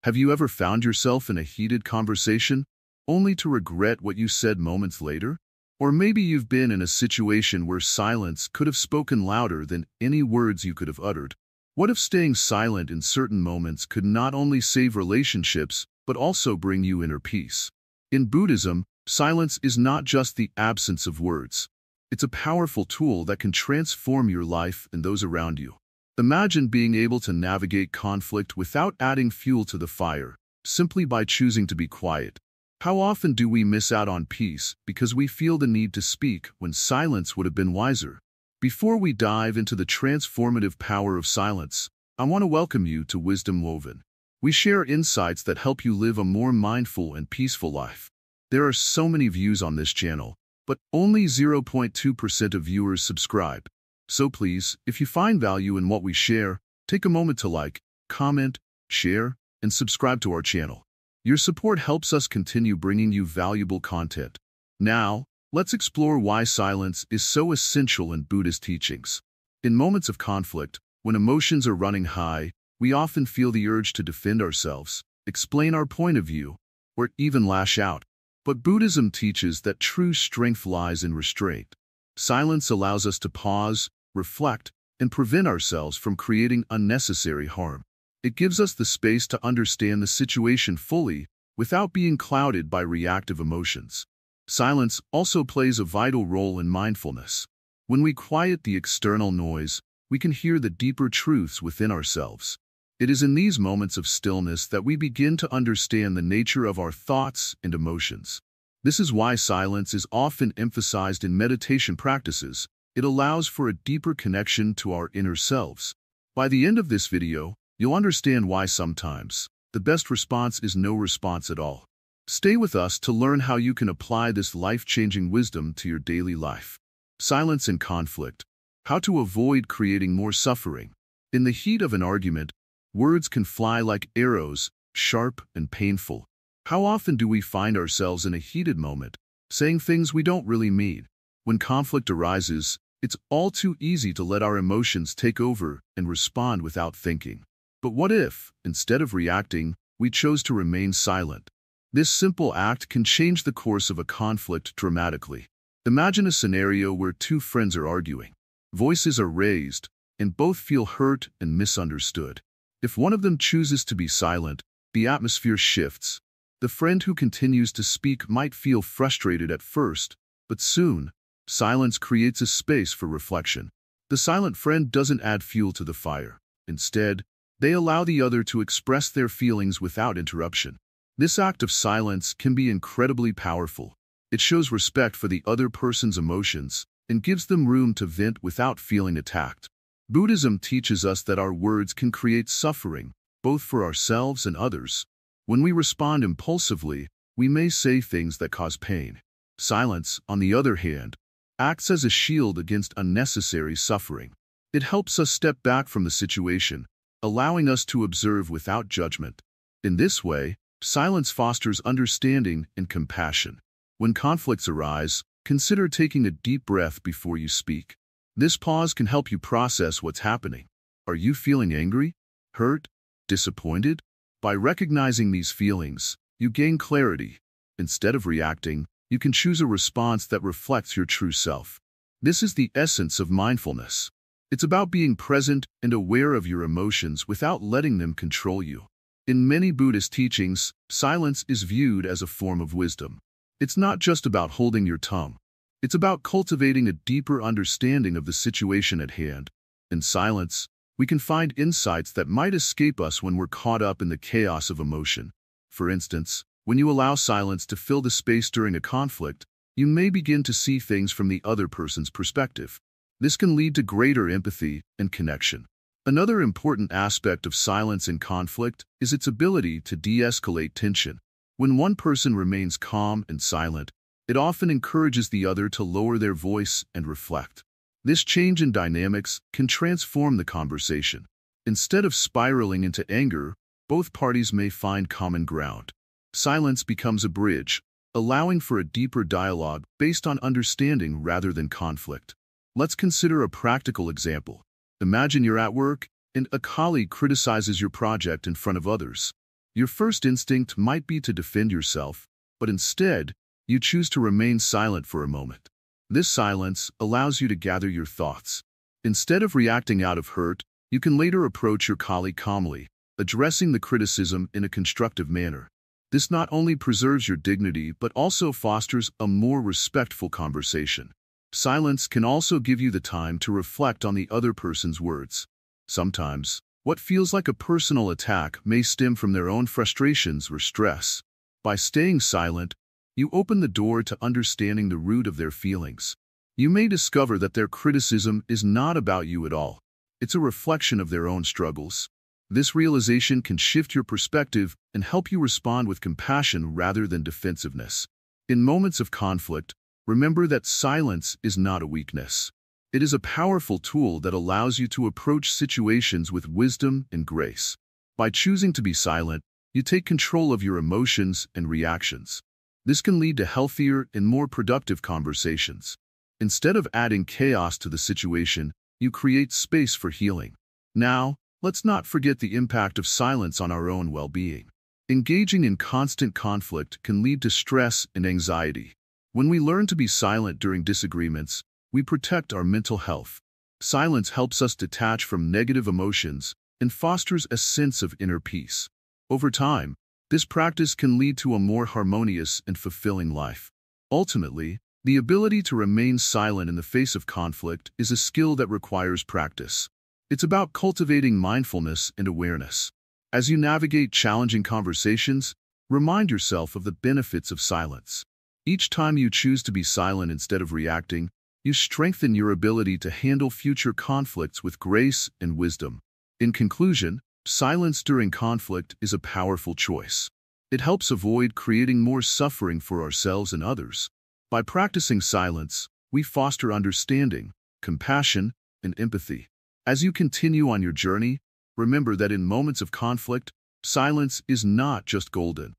Have you ever found yourself in a heated conversation, only to regret what you said moments later? Or maybe you've been in a situation where silence could have spoken louder than any words you could have uttered. What if staying silent in certain moments could not only save relationships, but also bring you inner peace? In Buddhism, silence is not just the absence of words. It's a powerful tool that can transform your life and those around you. Imagine being able to navigate conflict without adding fuel to the fire, simply by choosing to be quiet. How often do we miss out on peace because we feel the need to speak when silence would have been wiser? Before we dive into the transformative power of silence, I want to welcome you to Wisdom Woven. We share insights that help you live a more mindful and peaceful life. There are so many views on this channel, but only 0.2% of viewers subscribe. So please, if you find value in what we share, take a moment to like, comment, share, and subscribe to our channel. Your support helps us continue bringing you valuable content. Now, let's explore why silence is so essential in Buddhist teachings. In moments of conflict, when emotions are running high, we often feel the urge to defend ourselves, explain our point of view, or even lash out. But Buddhism teaches that true strength lies in restraint. Silence allows us to pause, reflect, and prevent ourselves from creating unnecessary harm. It gives us the space to understand the situation fully without being clouded by reactive emotions. Silence also plays a vital role in mindfulness. When we quiet the external noise, we can hear the deeper truths within ourselves. It is in these moments of stillness that we begin to understand the nature of our thoughts and emotions. This is why silence is often emphasized in meditation practices. It allows for a deeper connection to our inner selves. By the end of this video, you'll understand why sometimes the best response is no response at all. Stay with us to learn how you can apply this life-changing wisdom to your daily life. Silence in conflict. How to avoid creating more suffering. In the heat of an argument, words can fly like arrows, sharp and painful. How often do we find ourselves in a heated moment, saying things we don't really mean? When conflict arises, it's all too easy to let our emotions take over and respond without thinking. But what if, instead of reacting, we chose to remain silent? This simple act can change the course of a conflict dramatically. Imagine a scenario where two friends are arguing. Voices are raised, and both feel hurt and misunderstood. If one of them chooses to be silent, the atmosphere shifts. The friend who continues to speak might feel frustrated at first, but soon, silence creates a space for reflection. The silent friend doesn't add fuel to the fire. Instead, they allow the other to express their feelings without interruption. This act of silence can be incredibly powerful. It shows respect for the other person's emotions and gives them room to vent without feeling attacked. Buddhism teaches us that our words can create suffering, both for ourselves and others. When we respond impulsively, we may say things that cause pain. Silence, on the other hand, acts as a shield against unnecessary suffering. It helps us step back from the situation, allowing us to observe without judgment. In this way, silence fosters understanding and compassion. When conflicts arise, consider taking a deep breath before you speak. This pause can help you process what's happening. Are you feeling angry, hurt, disappointed? By recognizing these feelings, you gain clarity. Instead of reacting, you can choose a response that reflects your true self. This is the essence of mindfulness. It's about being present and aware of your emotions without letting them control you. In many Buddhist teachings, silence is viewed as a form of wisdom. It's not just about holding your tongue. It's about cultivating a deeper understanding of the situation at hand. In silence, we can find insights that might escape us when we're caught up in the chaos of emotion. For instance, when you allow silence to fill the space during a conflict, you may begin to see things from the other person's perspective. This can lead to greater empathy and connection. Another important aspect of silence in conflict is its ability to de-escalate tension. When one person remains calm and silent, it often encourages the other to lower their voice and reflect. This change in dynamics can transform the conversation. Instead of spiraling into anger, both parties may find common ground. Silence becomes a bridge, allowing for a deeper dialogue based on understanding rather than conflict. Let's consider a practical example. Imagine you're at work, and a colleague criticizes your project in front of others. Your first instinct might be to defend yourself, but instead, you choose to remain silent for a moment. This silence allows you to gather your thoughts. Instead of reacting out of hurt, you can later approach your colleague calmly, addressing the criticism in a constructive manner. This not only preserves your dignity but also fosters a more respectful conversation. Silence can also give you the time to reflect on the other person's words. Sometimes, what feels like a personal attack may stem from their own frustrations or stress. By staying silent, you open the door to understanding the root of their feelings. You may discover that their criticism is not about you at all. It's a reflection of their own struggles. This realization can shift your perspective and help you respond with compassion rather than defensiveness. In moments of conflict, remember that silence is not a weakness. It is a powerful tool that allows you to approach situations with wisdom and grace. By choosing to be silent, you take control of your emotions and reactions. This can lead to healthier and more productive conversations. Instead of adding chaos to the situation, you create space for healing. Now, let's not forget the impact of silence on our own well-being. Engaging in constant conflict can lead to stress and anxiety. When we learn to be silent during disagreements, we protect our mental health. Silence helps us detach from negative emotions and fosters a sense of inner peace. Over time, this practice can lead to a more harmonious and fulfilling life. Ultimately, the ability to remain silent in the face of conflict is a skill that requires practice. It's about cultivating mindfulness and awareness. As you navigate challenging conversations, remind yourself of the benefits of silence. Each time you choose to be silent instead of reacting, you strengthen your ability to handle future conflicts with grace and wisdom. In conclusion, silence during conflict is a powerful choice. It helps avoid creating more suffering for ourselves and others. By practicing silence, we foster understanding, compassion, and empathy. As you continue on your journey, remember that in moments of conflict, silence is not just golden.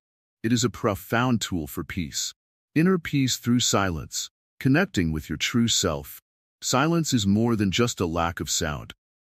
It is a profound tool for peace. Inner peace through silence, connecting with your true self. Silence is more than just a lack of sound.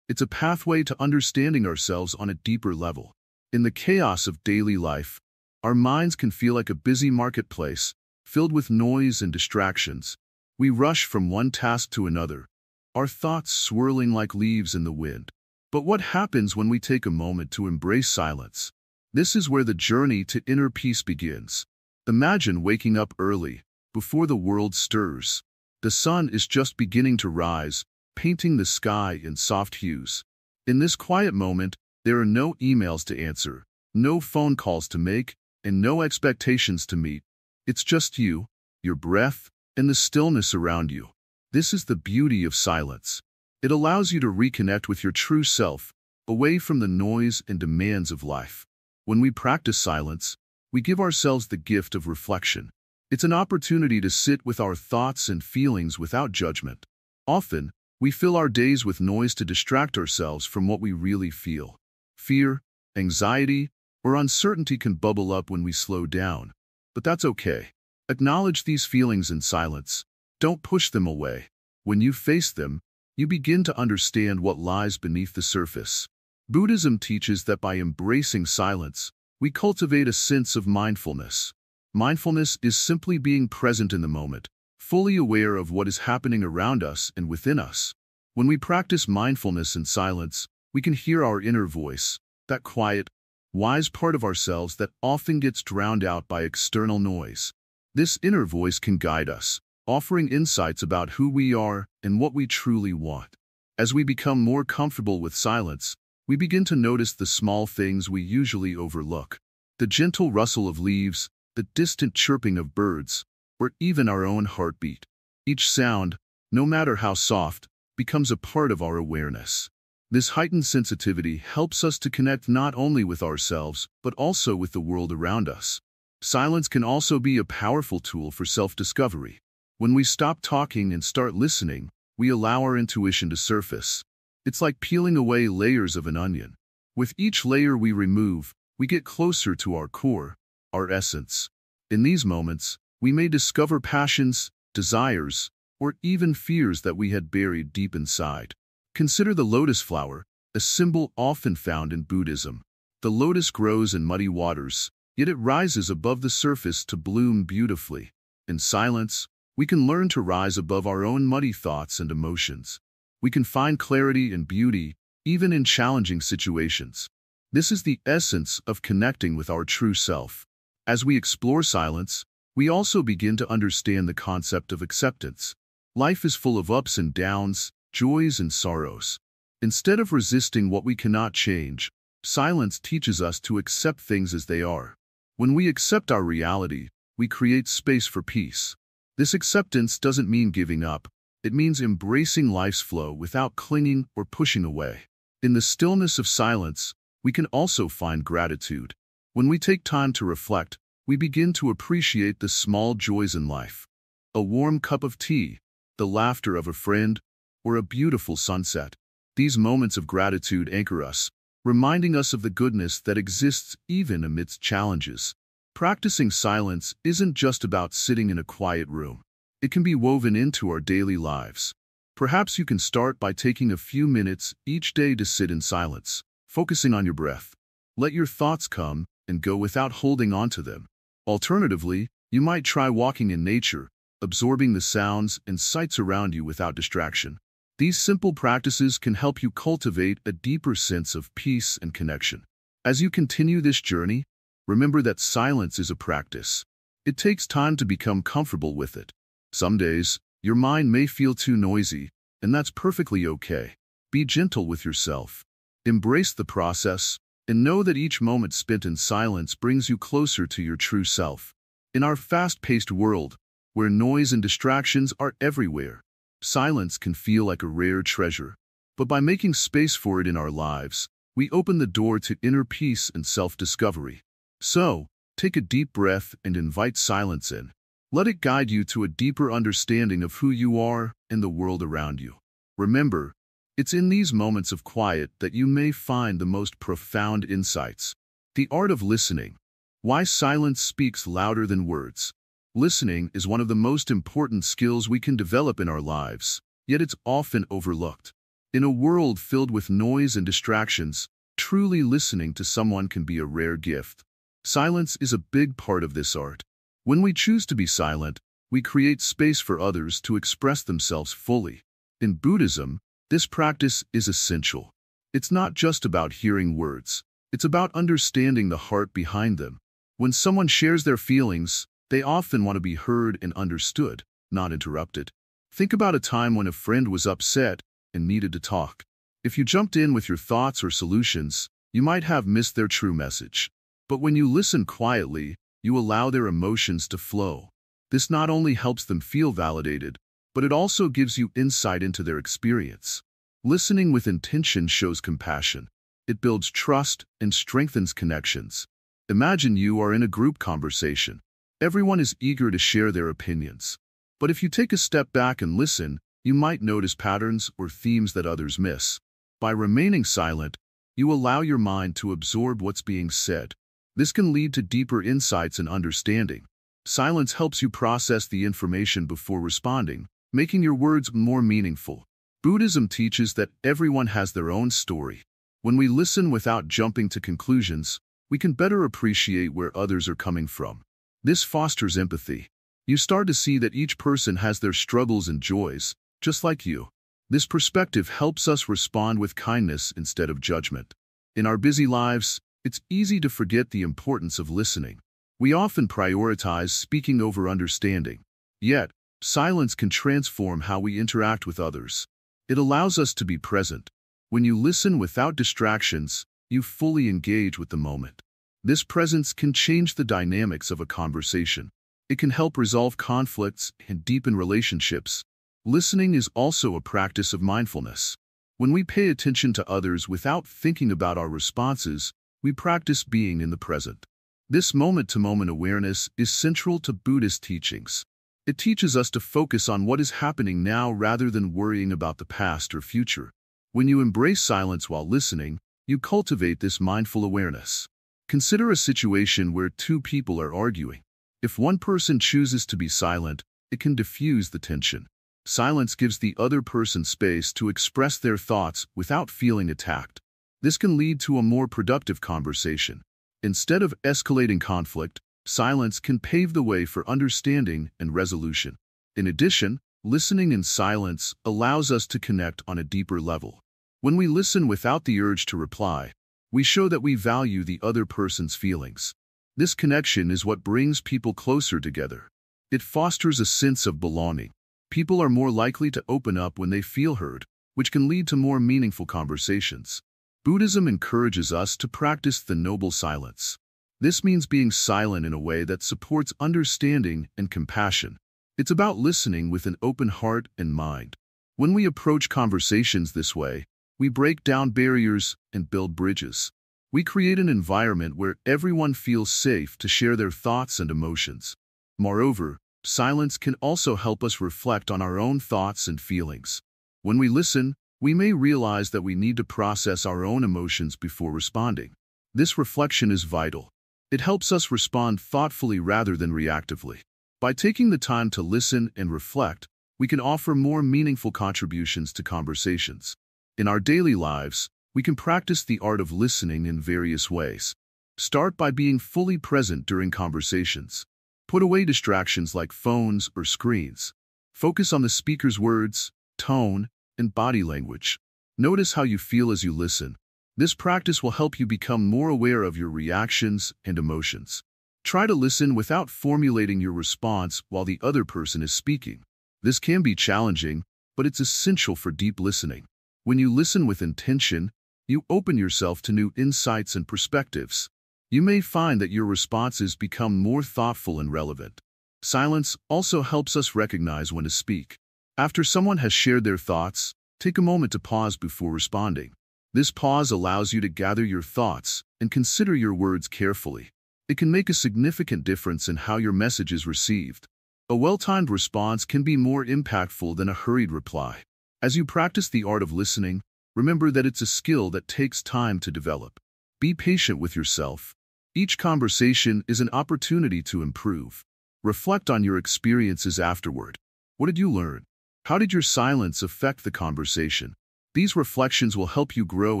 It's a pathway to understanding ourselves on a deeper level. In the chaos of daily life, our minds can feel like a busy marketplace, filled with noise and distractions. We rush from one task to another, our thoughts swirling like leaves in the wind. But what happens when we take a moment to embrace silence? This is where the journey to inner peace begins. Imagine waking up early, before the world stirs. The sun is just beginning to rise, painting the sky in soft hues. In this quiet moment, there are no emails to answer, no phone calls to make, and no expectations to meet. It's just you, your breath, and the stillness around you. This is the beauty of silence. It allows you to reconnect with your true self, away from the noise and demands of life. When we practice silence, we give ourselves the gift of reflection. It's an opportunity to sit with our thoughts and feelings without judgment. Often, we fill our days with noise to distract ourselves from what we really feel. Fear, anxiety, or uncertainty can bubble up when we slow down. But that's okay. Acknowledge these feelings in silence. Don't push them away. When you face them, you begin to understand what lies beneath the surface. Buddhism teaches that by embracing silence, we cultivate a sense of mindfulness. Mindfulness is simply being present in the moment, fully aware of what is happening around us and within us. When we practice mindfulness in silence, we can hear our inner voice, that quiet, wise part of ourselves that often gets drowned out by external noise. This inner voice can guide us, offering insights about who we are and what we truly want. As we become more comfortable with silence, we begin to notice the small things we usually overlook. The gentle rustle of leaves, the distant chirping of birds, or even our own heartbeat. Each sound, no matter how soft, becomes a part of our awareness. This heightened sensitivity helps us to connect not only with ourselves, but also with the world around us. Silence can also be a powerful tool for self-discovery. When we stop talking and start listening, we allow our intuition to surface. It's like peeling away layers of an onion. With each layer we remove, we get closer to our core, our essence. In these moments, we may discover passions, desires, or even fears that we had buried deep inside. Consider the lotus flower, a symbol often found in Buddhism. The lotus grows in muddy waters, yet it rises above the surface to bloom beautifully. In silence, we can learn to rise above our own muddy thoughts and emotions. We can find clarity and beauty, even in challenging situations. This is the essence of connecting with our true self. As we explore silence, we also begin to understand the concept of acceptance. Life is full of ups and downs, joys and sorrows. Instead of resisting what we cannot change, silence teaches us to accept things as they are. When we accept our reality, we create space for peace. This acceptance doesn't mean giving up. It means embracing life's flow without clinging or pushing away. In the stillness of silence, we can also find gratitude. When we take time to reflect, we begin to appreciate the small joys in life. A warm cup of tea, the laughter of a friend, or a beautiful sunset. These moments of gratitude anchor us, reminding us of the goodness that exists even amidst challenges. Practicing silence isn't just about sitting in a quiet room. It can be woven into our daily lives. Perhaps you can start by taking a few minutes each day to sit in silence, focusing on your breath. Let your thoughts come and go without holding on to them. Alternatively, you might try walking in nature, absorbing the sounds and sights around you without distraction. These simple practices can help you cultivate a deeper sense of peace and connection. As you continue this journey, remember that silence is a practice. It takes time to become comfortable with it. Some days, your mind may feel too noisy, and that's perfectly okay. Be gentle with yourself. Embrace the process, and know that each moment spent in silence brings you closer to your true self. In our fast-paced world, where noise and distractions are everywhere, silence can feel like a rare treasure. But by making space for it in our lives, we open the door to inner peace and self-discovery. So, take a deep breath and invite silence in. Let it guide you to a deeper understanding of who you are and the world around you. Remember, it's in these moments of quiet that you may find the most profound insights. The art of listening. Why silence speaks louder than words. Listening is one of the most important skills we can develop in our lives, yet it's often overlooked. In a world filled with noise and distractions, truly listening to someone can be a rare gift. Silence is a big part of this art. When we choose to be silent, we create space for others to express themselves fully. In Buddhism, this practice is essential. It's not just about hearing words. It's about understanding the heart behind them. When someone shares their feelings, they often want to be heard and understood, not interrupted. Think about a time when a friend was upset and needed to talk. If you jumped in with your thoughts or solutions, you might have missed their true message. But when you listen quietly, you allow their emotions to flow. This not only helps them feel validated, but it also gives you insight into their experience. Listening with intention shows compassion. It builds trust and strengthens connections. Imagine you are in a group conversation. Everyone is eager to share their opinions. But if you take a step back and listen, you might notice patterns or themes that others miss. By remaining silent, you allow your mind to absorb what's being said. This can lead to deeper insights and understanding. Silence helps you process the information before responding, making your words more meaningful. Buddhism teaches that everyone has their own story. When we listen without jumping to conclusions, we can better appreciate where others are coming from. This fosters empathy. You start to see that each person has their struggles and joys, just like you. This perspective helps us respond with kindness instead of judgment. In our busy lives, it's easy to forget the importance of listening. We often prioritize speaking over understanding. Yet, silence can transform how we interact with others. It allows us to be present. When you listen without distractions, you fully engage with the moment. This presence can change the dynamics of a conversation. It can help resolve conflicts and deepen relationships. Listening is also a practice of mindfulness. When we pay attention to others without thinking about our responses, we practice being in the present. This moment-to-moment awareness is central to Buddhist teachings. It teaches us to focus on what is happening now rather than worrying about the past or future. When you embrace silence while listening, you cultivate this mindful awareness. Consider a situation where two people are arguing. If one person chooses to be silent, it can diffuse the tension. Silence gives the other person space to express their thoughts without feeling attacked. This can lead to a more productive conversation. Instead of escalating conflict, silence can pave the way for understanding and resolution. In addition, listening in silence allows us to connect on a deeper level. When we listen without the urge to reply, we show that we value the other person's feelings. This connection is what brings people closer together. It fosters a sense of belonging. People are more likely to open up when they feel heard, which can lead to more meaningful conversations. Buddhism encourages us to practice the noble silence. This means being silent in a way that supports understanding and compassion. It's about listening with an open heart and mind. When we approach conversations this way, we break down barriers and build bridges. We create an environment where everyone feels safe to share their thoughts and emotions. Moreover, silence can also help us reflect on our own thoughts and feelings. When we listen, we may realize that we need to process our own emotions before responding. This reflection is vital. It helps us respond thoughtfully rather than reactively. By taking the time to listen and reflect, we can offer more meaningful contributions to conversations. In our daily lives, we can practice the art of listening in various ways. Start by being fully present during conversations. Put away distractions like phones or screens. Focus on the speaker's words, tone, and body language. Notice how you feel as you listen. This practice will help you become more aware of your reactions and emotions. Try to listen without formulating your response while the other person is speaking. This can be challenging, but it's essential for deep listening. When you listen with intention, you open yourself to new insights and perspectives. You may find that your responses become more thoughtful and relevant. Silence also helps us recognize when to speak. After someone has shared their thoughts, take a moment to pause before responding. This pause allows you to gather your thoughts and consider your words carefully. It can make a significant difference in how your message is received. A well-timed response can be more impactful than a hurried reply. As you practice the art of listening, remember that it's a skill that takes time to develop. Be patient with yourself. Each conversation is an opportunity to improve. Reflect on your experiences afterward. What did you learn? How did your silence affect the conversation? These reflections will help you grow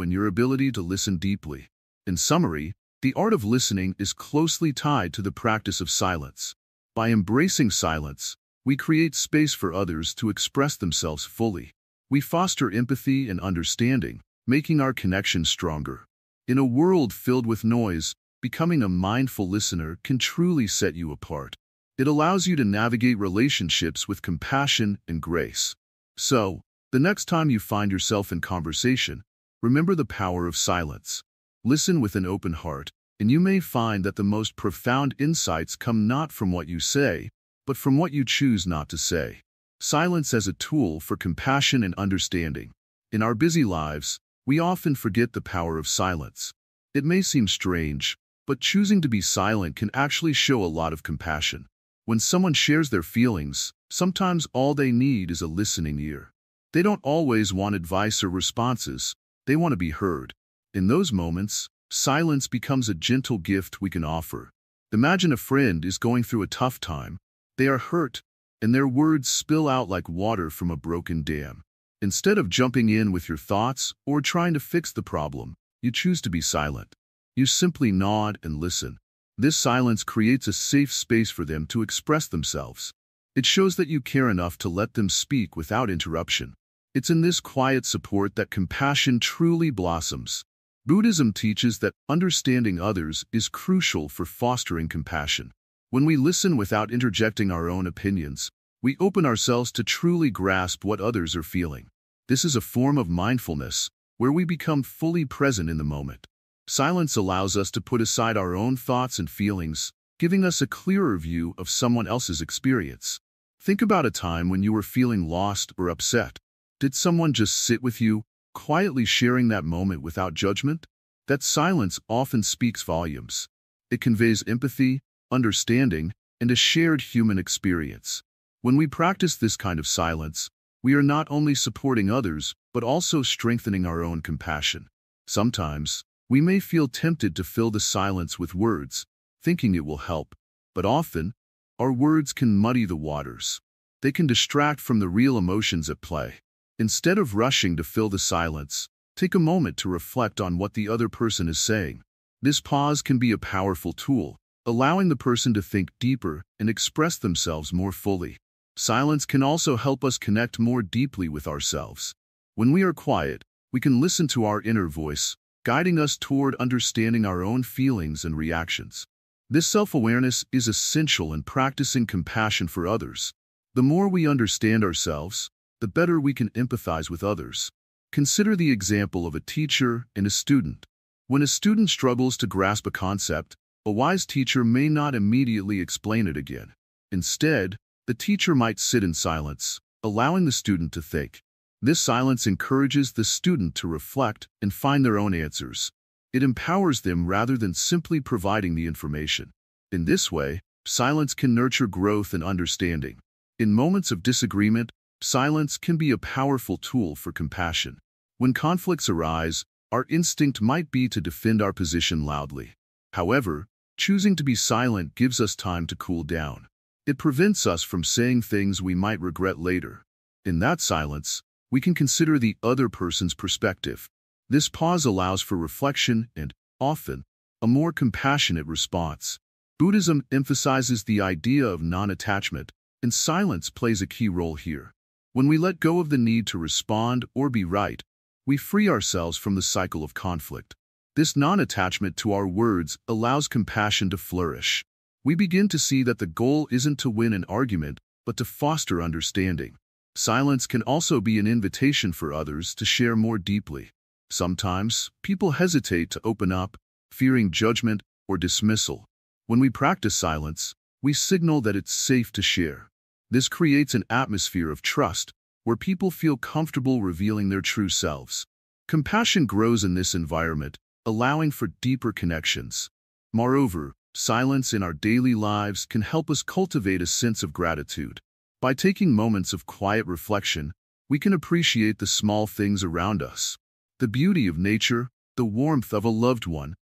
in your ability to listen deeply. In summary, the art of listening is closely tied to the practice of silence. By embracing silence, we create space for others to express themselves fully. We foster empathy and understanding, making our connection stronger. In a world filled with noise, becoming a mindful listener can truly set you apart. It allows you to navigate relationships with compassion and grace. So, the next time you find yourself in conversation, remember the power of silence. Listen with an open heart, and you may find that the most profound insights come not from what you say, but from what you choose not to say. Silence as a tool for compassion and understanding. In our busy lives, we often forget the power of silence. It may seem strange, but choosing to be silent can actually show a lot of compassion. When someone shares their feelings, sometimes all they need is a listening ear. They don't always want advice or responses, they want to be heard. In those moments, silence becomes a gentle gift we can offer. Imagine a friend is going through a tough time. They are hurt, and their words spill out like water from a broken dam. Instead of jumping in with your thoughts or trying to fix the problem, you choose to be silent. You simply nod and listen. This silence creates a safe space for them to express themselves. It shows that you care enough to let them speak without interruption. It's in this quiet support that compassion truly blossoms. Buddhism teaches that understanding others is crucial for fostering compassion. When we listen without interjecting our own opinions, we open ourselves to truly grasp what others are feeling. This is a form of mindfulness, where we become fully present in the moment. Silence allows us to put aside our own thoughts and feelings, giving us a clearer view of someone else's experience. Think about a time when you were feeling lost or upset. Did someone just sit with you, quietly sharing that moment without judgment? That silence often speaks volumes. It conveys empathy, understanding, and a shared human experience. When we practice this kind of silence, we are not only supporting others, but also strengthening our own compassion. Sometimes, we may feel tempted to fill the silence with words, thinking it will help, but often, our words can muddy the waters. They can distract from the real emotions at play. Instead of rushing to fill the silence, Take a moment to reflect on what the other person is saying. This pause can be a powerful tool, allowing the person to think deeper and express themselves more fully. Silence can also help us connect more deeply with ourselves. When we are quiet, we can listen to our inner voice, guiding us toward understanding our own feelings and reactions. This self-awareness is essential in practicing compassion for others. The more we understand ourselves, the better we can empathize with others. Consider the example of a teacher and a student. When a student struggles to grasp a concept, a wise teacher may not immediately explain it again. Instead, the teacher might sit in silence, allowing the student to think. This silence encourages the student to reflect and find their own answers. It empowers them rather than simply providing the information. In this way, silence can nurture growth and understanding. In moments of disagreement, silence can be a powerful tool for compassion. When conflicts arise, our instinct might be to defend our position loudly. However, choosing to be silent gives us time to cool down. It prevents us from saying things we might regret later. In that silence, we can consider the other person's perspective. This pause allows for reflection and, often, a more compassionate response. Buddhism emphasizes the idea of non-attachment, and silence plays a key role here. When we let go of the need to respond or be right, we free ourselves from the cycle of conflict. This non-attachment to our words allows compassion to flourish. We begin to see that the goal isn't to win an argument, but to foster understanding. Silence can also be an invitation for others to share more deeply. Sometimes, people hesitate to open up, fearing judgment or dismissal. When we practice silence, we signal that it's safe to share. This creates an atmosphere of trust, where people feel comfortable revealing their true selves. Compassion grows in this environment, allowing for deeper connections. Moreover, silence in our daily lives can help us cultivate a sense of gratitude. By taking moments of quiet reflection, we can appreciate the small things around us. The beauty of nature, the warmth of a loved one,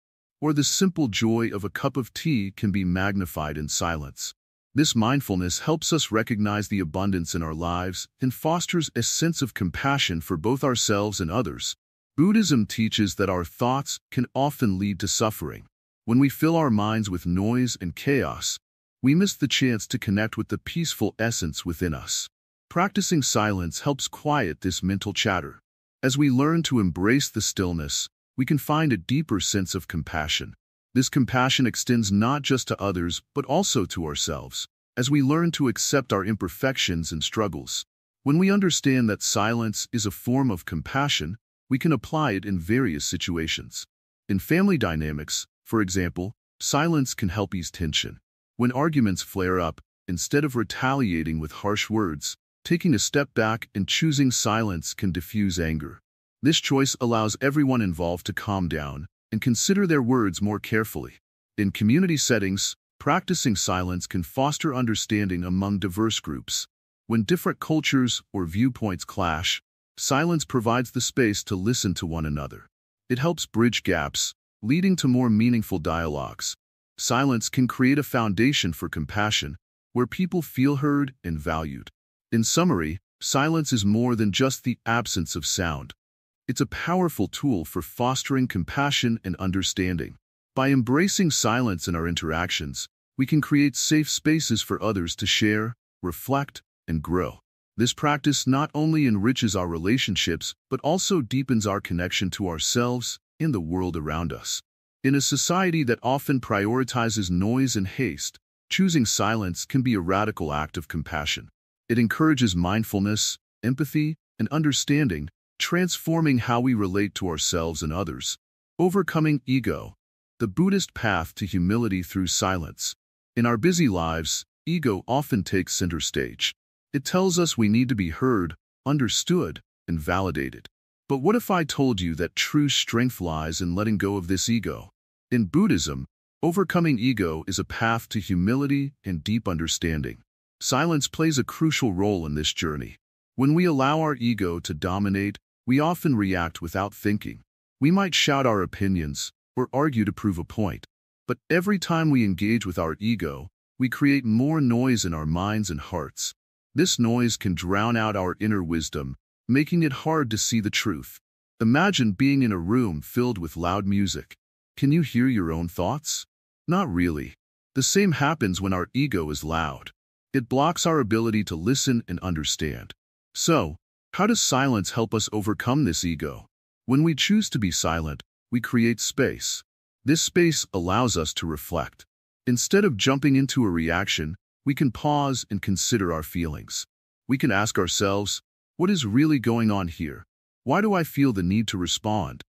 or the simple joy of a cup of tea can be magnified in silence. This mindfulness helps us recognize the abundance in our lives and fosters a sense of compassion for both ourselves and others. Buddhism teaches that our thoughts can often lead to suffering. When we fill our minds with noise and chaos, we miss the chance to connect with the peaceful essence within us. Practicing silence helps quiet this mental chatter. As we learn to embrace the stillness, we can find a deeper sense of compassion. This compassion extends not just to others, but also to ourselves, as we learn to accept our imperfections and struggles. When we understand that silence is a form of compassion, we can apply it in various situations. In family dynamics, for example, silence can help ease tension. When arguments flare up, instead of retaliating with harsh words, taking a step back and choosing silence can diffuse anger. This choice allows everyone involved to calm down and consider their words more carefully. In community settings, practicing silence can foster understanding among diverse groups. When different cultures or viewpoints clash, silence provides the space to listen to one another. It helps bridge gaps, leading to more meaningful dialogues. Silence can create a foundation for compassion, where people feel heard and valued. In summary, silence is more than just the absence of sound. It's a powerful tool for fostering compassion and understanding. By embracing silence in our interactions, we can create safe spaces for others to share, reflect, and grow. This practice not only enriches our relationships, but also deepens our connection to ourselves and the world around us. In a society that often prioritizes noise and haste, choosing silence can be a radical act of compassion. It encourages mindfulness, empathy, and understanding, transforming how we relate to ourselves and others. Overcoming ego, the Buddhist path to humility through silence. In our busy lives, ego often takes center stage. It tells us we need to be heard, understood, and validated. But what if I told you that true strength lies in letting go of this ego? In Buddhism, overcoming ego is a path to humility and deep understanding. Silence plays a crucial role in this journey. When we allow our ego to dominate, we often react without thinking. We might shout our opinions or argue to prove a point. But every time we engage with our ego, we create more noise in our minds and hearts. This noise can drown out our inner wisdom, making it hard to see the truth. Imagine being in a room filled with loud music. Can you hear your own thoughts? Not really. The same happens when our ego is loud. It blocks our ability to listen and understand. So, how does silence help us overcome this ego? When we choose to be silent, we create space. This space allows us to reflect. Instead of jumping into a reaction, we can pause and consider our feelings. We can ask ourselves, what is really going on here? Why do I feel the need to respond?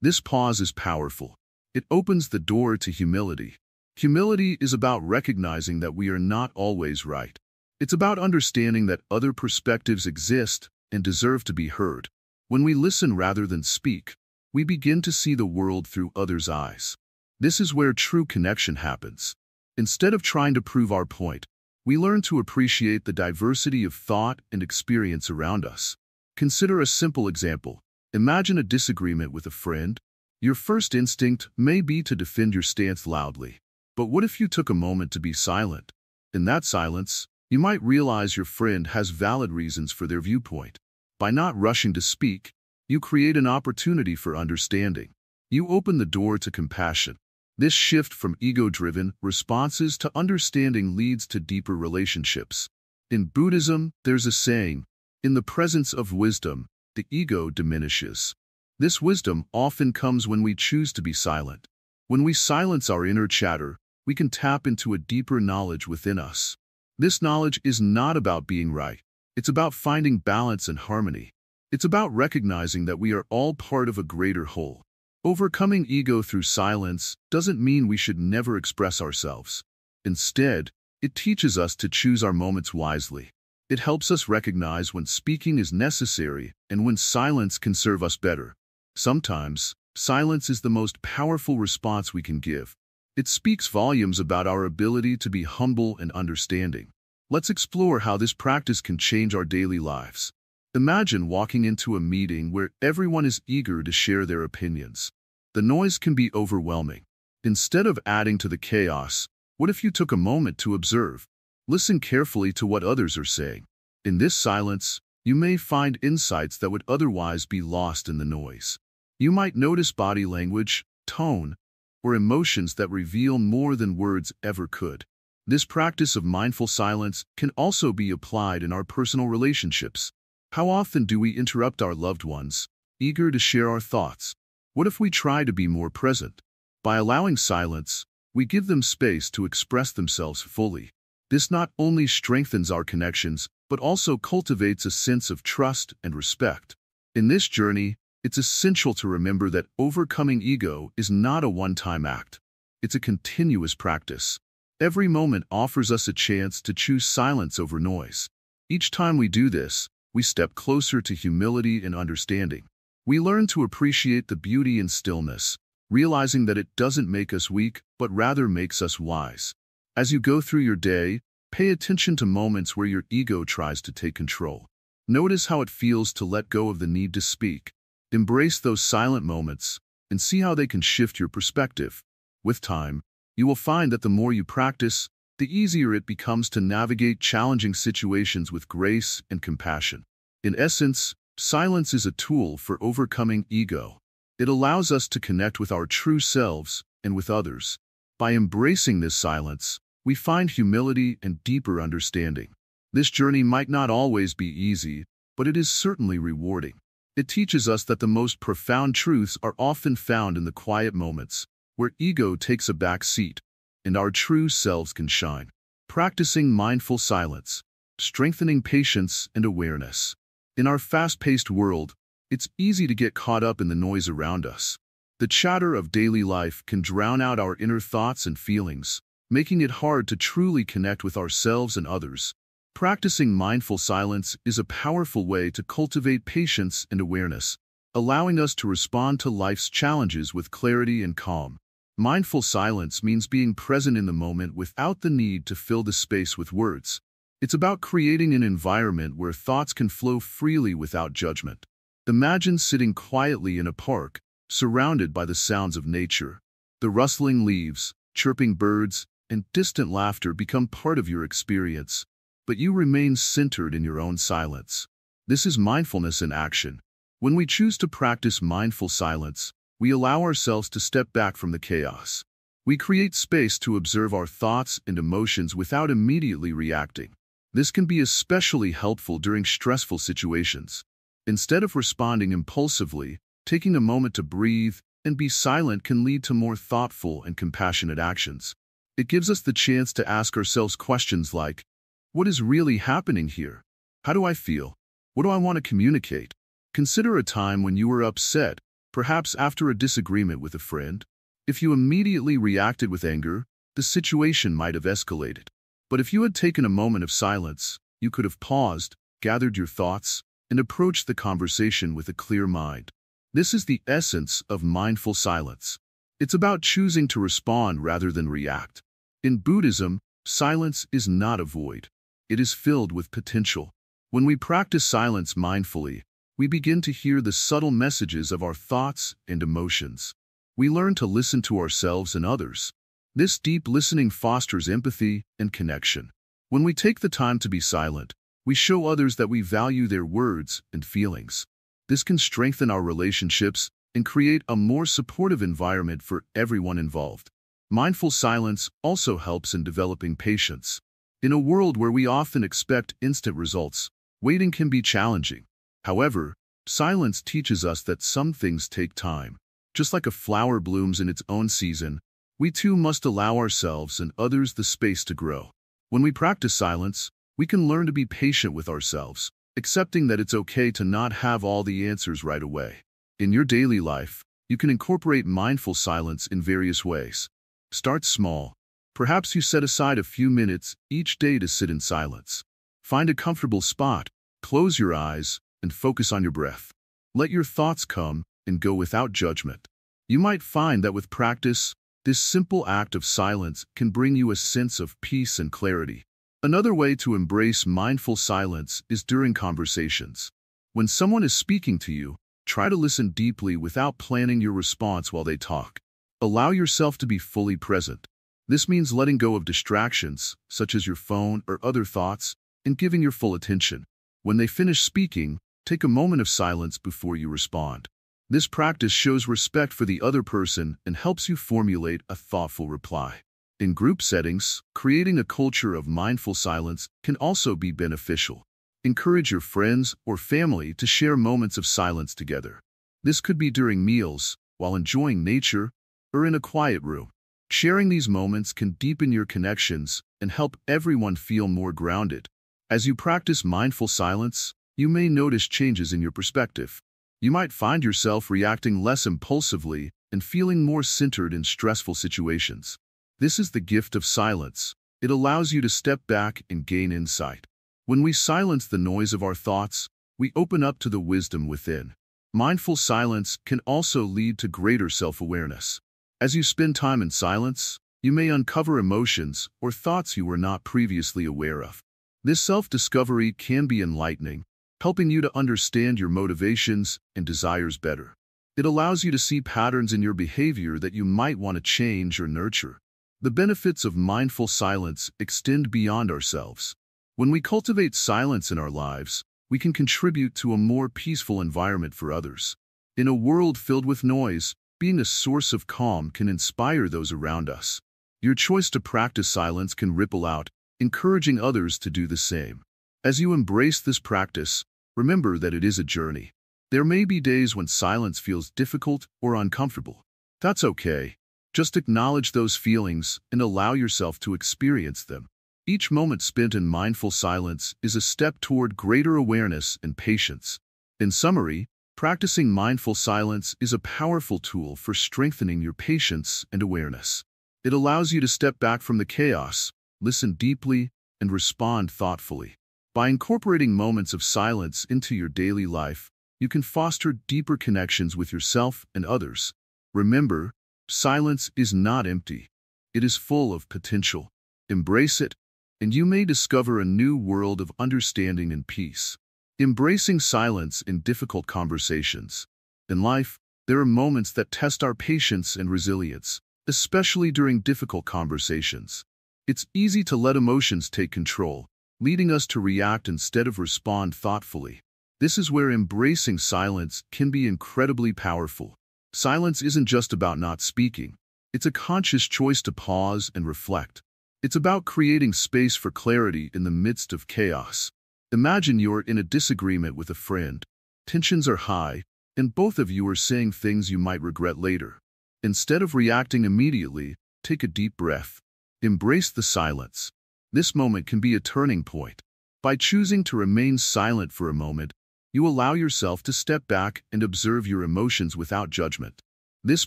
This pause is powerful. It opens the door to humility. Humility is about recognizing that we are not always right. It's about understanding that other perspectives exist and deserve to be heard. When we listen rather than speak, we begin to see the world through others' eyes. This is where true connection happens. Instead of trying to prove our point, we learn to appreciate the diversity of thought and experience around us. Consider a simple example. Imagine a disagreement with a friend. Your first instinct may be to defend your stance loudly. But what if you took a moment to be silent? In that silence, you might realize your friend has valid reasons for their viewpoint. By not rushing to speak, you create an opportunity for understanding. You open the door to compassion. This shift from ego-driven responses to understanding leads to deeper relationships. In Buddhism, there's a saying, in the presence of wisdom, the ego diminishes. This wisdom often comes when we choose to be silent. When we silence our inner chatter, we can tap into a deeper knowledge within us. This knowledge is not about being right. It's about finding balance and harmony. It's about recognizing that we are all part of a greater whole. Overcoming ego through silence doesn't mean we should never express ourselves. Instead, it teaches us to choose our moments wisely. It helps us recognize when speaking is necessary and when silence can serve us better. Sometimes, silence is the most powerful response we can give. It speaks volumes about our ability to be humble and understanding. Let's explore how this practice can change our daily lives. Imagine walking into a meeting where everyone is eager to share their opinions. The noise can be overwhelming. Instead of adding to the chaos, what if you took a moment to observe? Listen carefully to what others are saying. In this silence, you may find insights that would otherwise be lost in the noise. You might notice body language, tone, or emotions that reveal more than words ever could. This practice of mindful silence can also be applied in our personal relationships. How often do we interrupt our loved ones, eager to share our thoughts? What if we try to be more present? By allowing silence, we give them space to express themselves fully. This not only strengthens our connections, but also cultivates a sense of trust and respect. In this journey, it's essential to remember that overcoming ego is not a one-time act. It's a continuous practice. Every moment offers us a chance to choose silence over noise. Each time we do this, we step closer to humility and understanding. We learn to appreciate the beauty in stillness, realizing that it doesn't make us weak, but rather makes us wise. As you go through your day, pay attention to moments where your ego tries to take control. Notice how it feels to let go of the need to speak. Embrace those silent moments and see how they can shift your perspective. With time, you will find that the more you practice, the easier it becomes to navigate challenging situations with grace and compassion. In essence, silence is a tool for overcoming ego. It allows us to connect with our true selves and with others. By embracing this silence, we find humility and deeper understanding. This journey might not always be easy, but it is certainly rewarding. It teaches us that the most profound truths are often found in the quiet moments, where ego takes a back seat, and our true selves can shine. Practicing mindful silence, strengthening patience and awareness. In our fast-paced world, it's easy to get caught up in the noise around us. The chatter of daily life can drown out our inner thoughts and feelings, making it hard to truly connect with ourselves and others. Practicing mindful silence is a powerful way to cultivate patience and awareness, allowing us to respond to life's challenges with clarity and calm. Mindful silence means being present in the moment without the need to fill the space with words. It's about creating an environment where thoughts can flow freely without judgment. Imagine sitting quietly in a park, surrounded by the sounds of nature. The rustling leaves, chirping birds, and distant laughter become part of your experience, but you remain centered in your own silence. This is mindfulness in action. When we choose to practice mindful silence, we allow ourselves to step back from the chaos. We create space to observe our thoughts and emotions without immediately reacting. This can be especially helpful during stressful situations. Instead of responding impulsively, taking a moment to breathe and be silent can lead to more thoughtful and compassionate actions. It gives us the chance to ask ourselves questions like, what is really happening here? How do I feel? What do I want to communicate? Consider a time when you were upset, perhaps after a disagreement with a friend. If you immediately reacted with anger, the situation might have escalated. But if you had taken a moment of silence, you could have paused, gathered your thoughts, and approached the conversation with a clear mind. This is the essence of mindful silence. It's about choosing to respond rather than react. In Buddhism, silence is not a void. It is filled with potential. When we practice silence mindfully, we begin to hear the subtle messages of our thoughts and emotions. We learn to listen to ourselves and others. This deep listening fosters empathy and connection. When we take the time to be silent, we show others that we value their words and feelings. This can strengthen our relationships and create a more supportive environment for everyone involved. Mindful silence also helps in developing patience. In a world where we often expect instant results, waiting can be challenging. However, silence teaches us that some things take time. Just like a flower blooms in its own season, we too must allow ourselves and others the space to grow. When we practice silence, we can learn to be patient with ourselves, accepting that it's okay to not have all the answers right away. In your daily life, you can incorporate mindful silence in various ways. Start small. Perhaps you set aside a few minutes each day to sit in silence. Find a comfortable spot, close your eyes, and focus on your breath. Let your thoughts come and go without judgment. You might find that with practice, this simple act of silence can bring you a sense of peace and clarity. Another way to embrace mindful silence is during conversations. When someone is speaking to you, try to listen deeply without planning your response while they talk. Allow yourself to be fully present. This means letting go of distractions, such as your phone or other thoughts, and giving your full attention. When they finish speaking, take a moment of silence before you respond. This practice shows respect for the other person and helps you formulate a thoughtful reply. In group settings, creating a culture of mindful silence can also be beneficial. Encourage your friends or family to share moments of silence together. This could be during meals, while enjoying nature, or in a quiet room. Sharing these moments can deepen your connections and help everyone feel more grounded. As you practice mindful silence, you may notice changes in your perspective. You might find yourself reacting less impulsively and feeling more centered in stressful situations. This is the gift of silence. It allows you to step back and gain insight. When we silence the noise of our thoughts, we open up to the wisdom within. Mindful silence can also lead to greater self-awareness. As you spend time in silence, you may uncover emotions or thoughts you were not previously aware of. This self-discovery can be enlightening, helping you to understand your motivations and desires better. It allows you to see patterns in your behavior that you might want to change or nurture. The benefits of mindful silence extend beyond ourselves. When we cultivate silence in our lives, we can contribute to a more peaceful environment for others. In a world filled with noise, being a source of calm can inspire those around us. Your choice to practice silence can ripple out, encouraging others to do the same. As you embrace this practice, remember that it is a journey. There may be days when silence feels difficult or uncomfortable. That's okay. Just acknowledge those feelings and allow yourself to experience them. Each moment spent in mindful silence is a step toward greater awareness and patience. In summary, practicing mindful silence is a powerful tool for strengthening your patience and awareness. It allows you to step back from the chaos, listen deeply, and respond thoughtfully. By incorporating moments of silence into your daily life, you can foster deeper connections with yourself and others. Remember, silence is not empty. It is full of potential. Embrace it, and you may discover a new world of understanding and peace. Embracing silence in difficult conversations. In life, there are moments that test our patience and resilience, especially during difficult conversations. It's easy to let emotions take control, leading us to react instead of respond thoughtfully. This is where embracing silence can be incredibly powerful. Silence isn't just about not speaking. It's a conscious choice to pause and reflect. It's about creating space for clarity in the midst of chaos. Imagine you're in a disagreement with a friend. Tensions are high, and both of you are saying things you might regret later. Instead of reacting immediately, take a deep breath. Embrace the silence. This moment can be a turning point. By choosing to remain silent for a moment, you allow yourself to step back and observe your emotions without judgment. This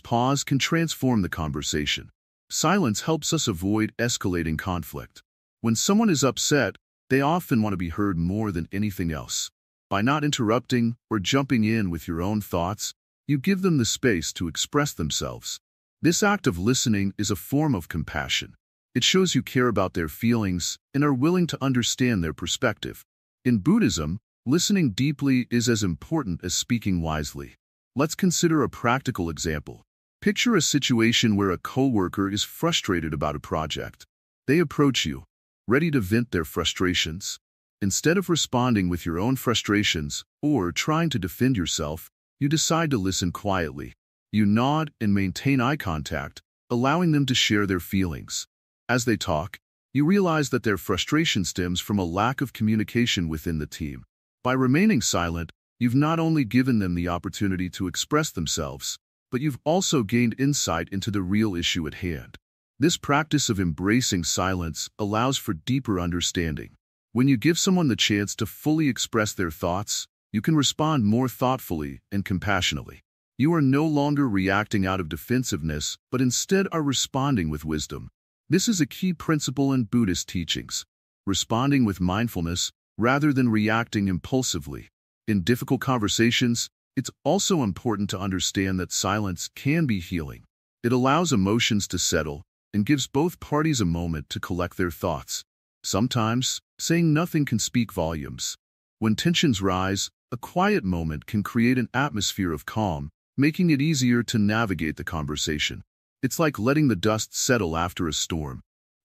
pause can transform the conversation. Silence helps us avoid escalating conflict. When someone is upset, they often want to be heard more than anything else. By not interrupting or jumping in with your own thoughts, you give them the space to express themselves. This act of listening is a form of compassion. It shows you care about their feelings and are willing to understand their perspective. In Buddhism, listening deeply is as important as speaking wisely. Let's consider a practical example. Picture a situation where a coworker is frustrated about a project. They approach you, ready to vent their frustrations. Instead of responding with your own frustrations or trying to defend yourself, you decide to listen quietly. You nod and maintain eye contact, allowing them to share their feelings. As they talk, you realize that their frustration stems from a lack of communication within the team. By remaining silent, you've not only given them the opportunity to express themselves, but you've also gained insight into the real issue at hand. This practice of embracing silence allows for deeper understanding. When you give someone the chance to fully express their thoughts, you can respond more thoughtfully and compassionately. You are no longer reacting out of defensiveness, but instead are responding with wisdom. This is a key principle in Buddhist teachings, responding with mindfulness rather than reacting impulsively. In difficult conversations, it's also important to understand that silence can be healing. It allows emotions to settle and gives both parties a moment to collect their thoughts. Sometimes, saying nothing can speak volumes. When tensions rise, a quiet moment can create an atmosphere of calm, making it easier to navigate the conversation. It's like letting the dust settle after a storm.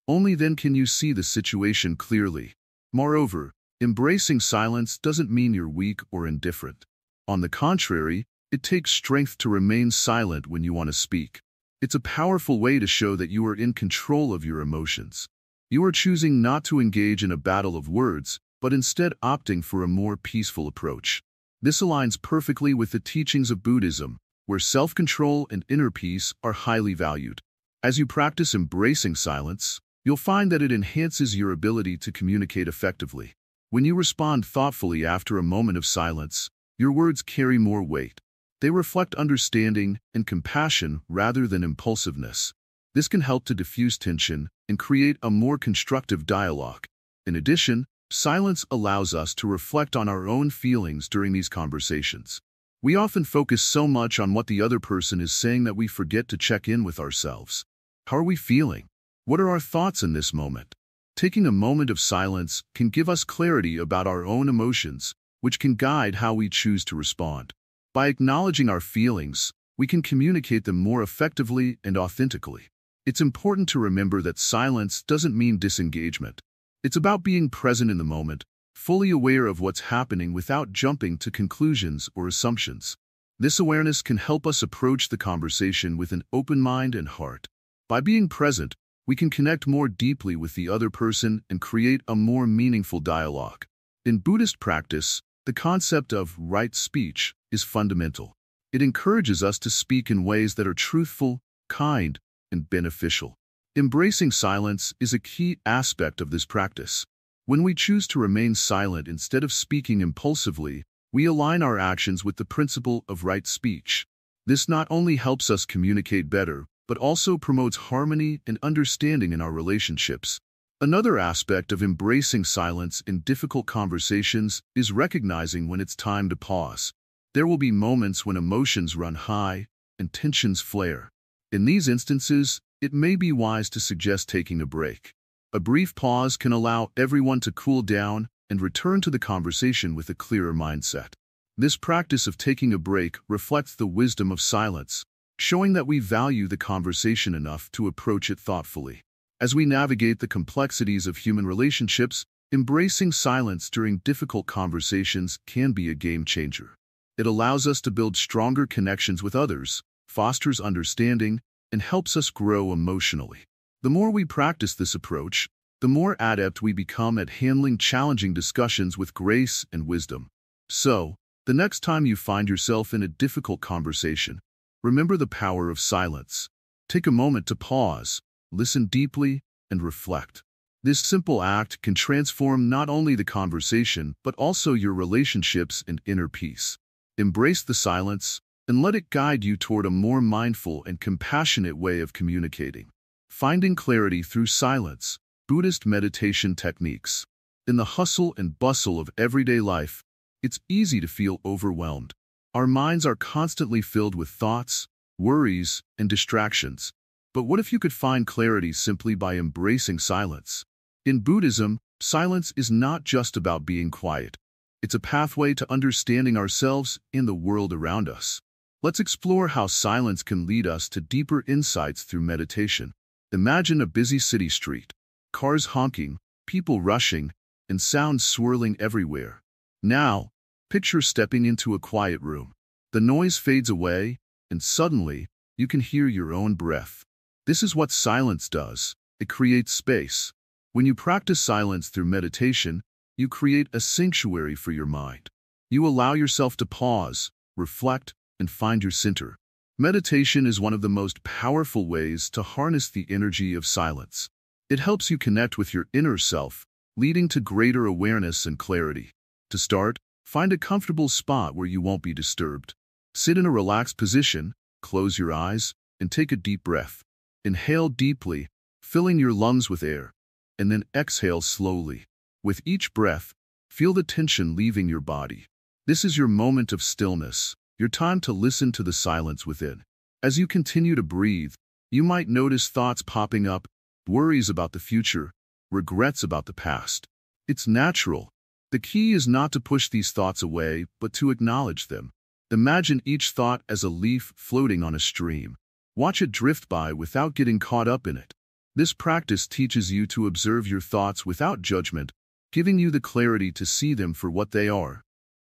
Only then can you see the situation clearly. Moreover, embracing silence doesn't mean you're weak or indifferent. On the contrary, it takes strength to remain silent when you want to speak. It's a powerful way to show that you are in control of your emotions. You are choosing not to engage in a battle of words, but instead opting for a more peaceful approach. This aligns perfectly with the teachings of Buddhism, where self-control and inner peace are highly valued. As you practice embracing silence, you'll find that it enhances your ability to communicate effectively. When you respond thoughtfully after a moment of silence, your words carry more weight. They reflect understanding and compassion rather than impulsiveness. This can help to diffuse tension and create a more constructive dialogue. In addition, silence allows us to reflect on our own feelings during these conversations. We often focus so much on what the other person is saying that we forget to check in with ourselves. How are we feeling? What are our thoughts in this moment? Taking a moment of silence can give us clarity about our own emotions, which can guide how we choose to respond. By acknowledging our feelings, we can communicate them more effectively and authentically. It's important to remember that silence doesn't mean disengagement. It's about being present in the moment, fully aware of what's happening without jumping to conclusions or assumptions. This awareness can help us approach the conversation with an open mind and heart. By being present, we can connect more deeply with the other person and create a more meaningful dialogue. In Buddhist practice, the concept of right speech is fundamental. It encourages us to speak in ways that are truthful, kind, and beneficial. Embracing silence is a key aspect of this practice. When we choose to remain silent instead of speaking impulsively, we align our actions with the principle of right speech. This not only helps us communicate better, but also promotes harmony and understanding in our relationships. Another aspect of embracing silence in difficult conversations is recognizing when it's time to pause. There will be moments when emotions run high and tensions flare. In these instances, it may be wise to suggest taking a break. A brief pause can allow everyone to cool down and return to the conversation with a clearer mindset. This practice of taking a break reflects the wisdom of silence, showing that we value the conversation enough to approach it thoughtfully. As we navigate the complexities of human relationships, Embracing silence during difficult conversations can be a game changer. It allows us to build stronger connections with others, fosters understanding, and helps us grow emotionally. The more we practice this approach, the more adept we become at handling challenging discussions with grace and wisdom. So, the next time you find yourself in a difficult conversation, remember the power of silence. Take a moment to pause, listen deeply, and reflect. This simple act can transform not only the conversation, but also your relationships and inner peace. Embrace the silence, and let it guide you toward a more mindful and compassionate way of communicating. Finding clarity through silence, Buddhist meditation techniques. In the hustle and bustle of everyday life, it's easy to feel overwhelmed. Our minds are constantly filled with thoughts, worries, and distractions. But what if you could find clarity simply by embracing silence? In Buddhism, silence is not just about being quiet. It's a pathway to understanding ourselves and the world around us. Let's explore how silence can lead us to deeper insights through meditation. Imagine a busy city street, cars honking, people rushing, and sounds swirling everywhere. Now, picture stepping into a quiet room. The noise fades away, and suddenly, you can hear your own breath. This is what silence does. It creates space. When you practice silence through meditation, you create a sanctuary for your mind. You allow yourself to pause, reflect, and find your center. Meditation is one of the most powerful ways to harness the energy of silence. It helps you connect with your inner self, leading to greater awareness and clarity. To start, find a comfortable spot where you won't be disturbed. Sit in a relaxed position, close your eyes, and take a deep breath. Inhale deeply, filling your lungs with air, and then exhale slowly. With each breath, feel the tension leaving your body. This is your moment of stillness, your time to listen to the silence within. As you continue to breathe, you might notice thoughts popping up, worries about the future, regrets about the past. It's natural. The key is not to push these thoughts away, but to acknowledge them. Imagine each thought as a leaf floating on a stream. Watch it drift by without getting caught up in it. This practice teaches you to observe your thoughts without judgment, giving you the clarity to see them for what they are,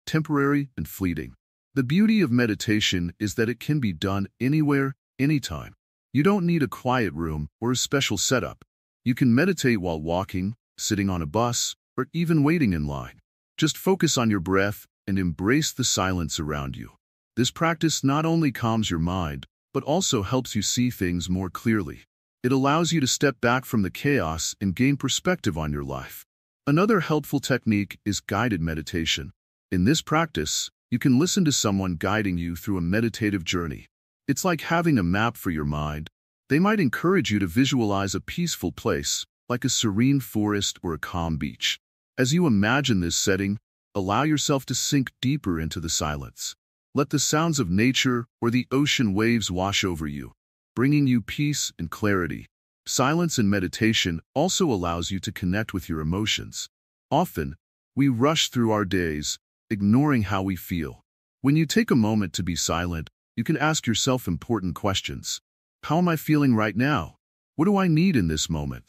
temporary and fleeting. The beauty of meditation is that it can be done anywhere, anytime. You don't need a quiet room or a special setup. You can meditate while walking, sitting on a bus, or even waiting in line. Just focus on your breath and embrace the silence around you. This practice not only calms your mind, but also helps you see things more clearly. It allows you to step back from the chaos and gain perspective on your life. Another helpful technique is guided meditation. In this practice, you can listen to someone guiding you through a meditative journey. It's like having a map for your mind. They might encourage you to visualize a peaceful place, like a serene forest or a calm beach. As you imagine this setting, allow yourself to sink deeper into the silence. Let the sounds of nature or the ocean waves wash over you, bringing you peace and clarity. Silence in meditation also allows you to connect with your emotions. Often, we rush through our days, ignoring how we feel. When you take a moment to be silent, you can ask yourself important questions. How am I feeling right now? What do I need in this moment?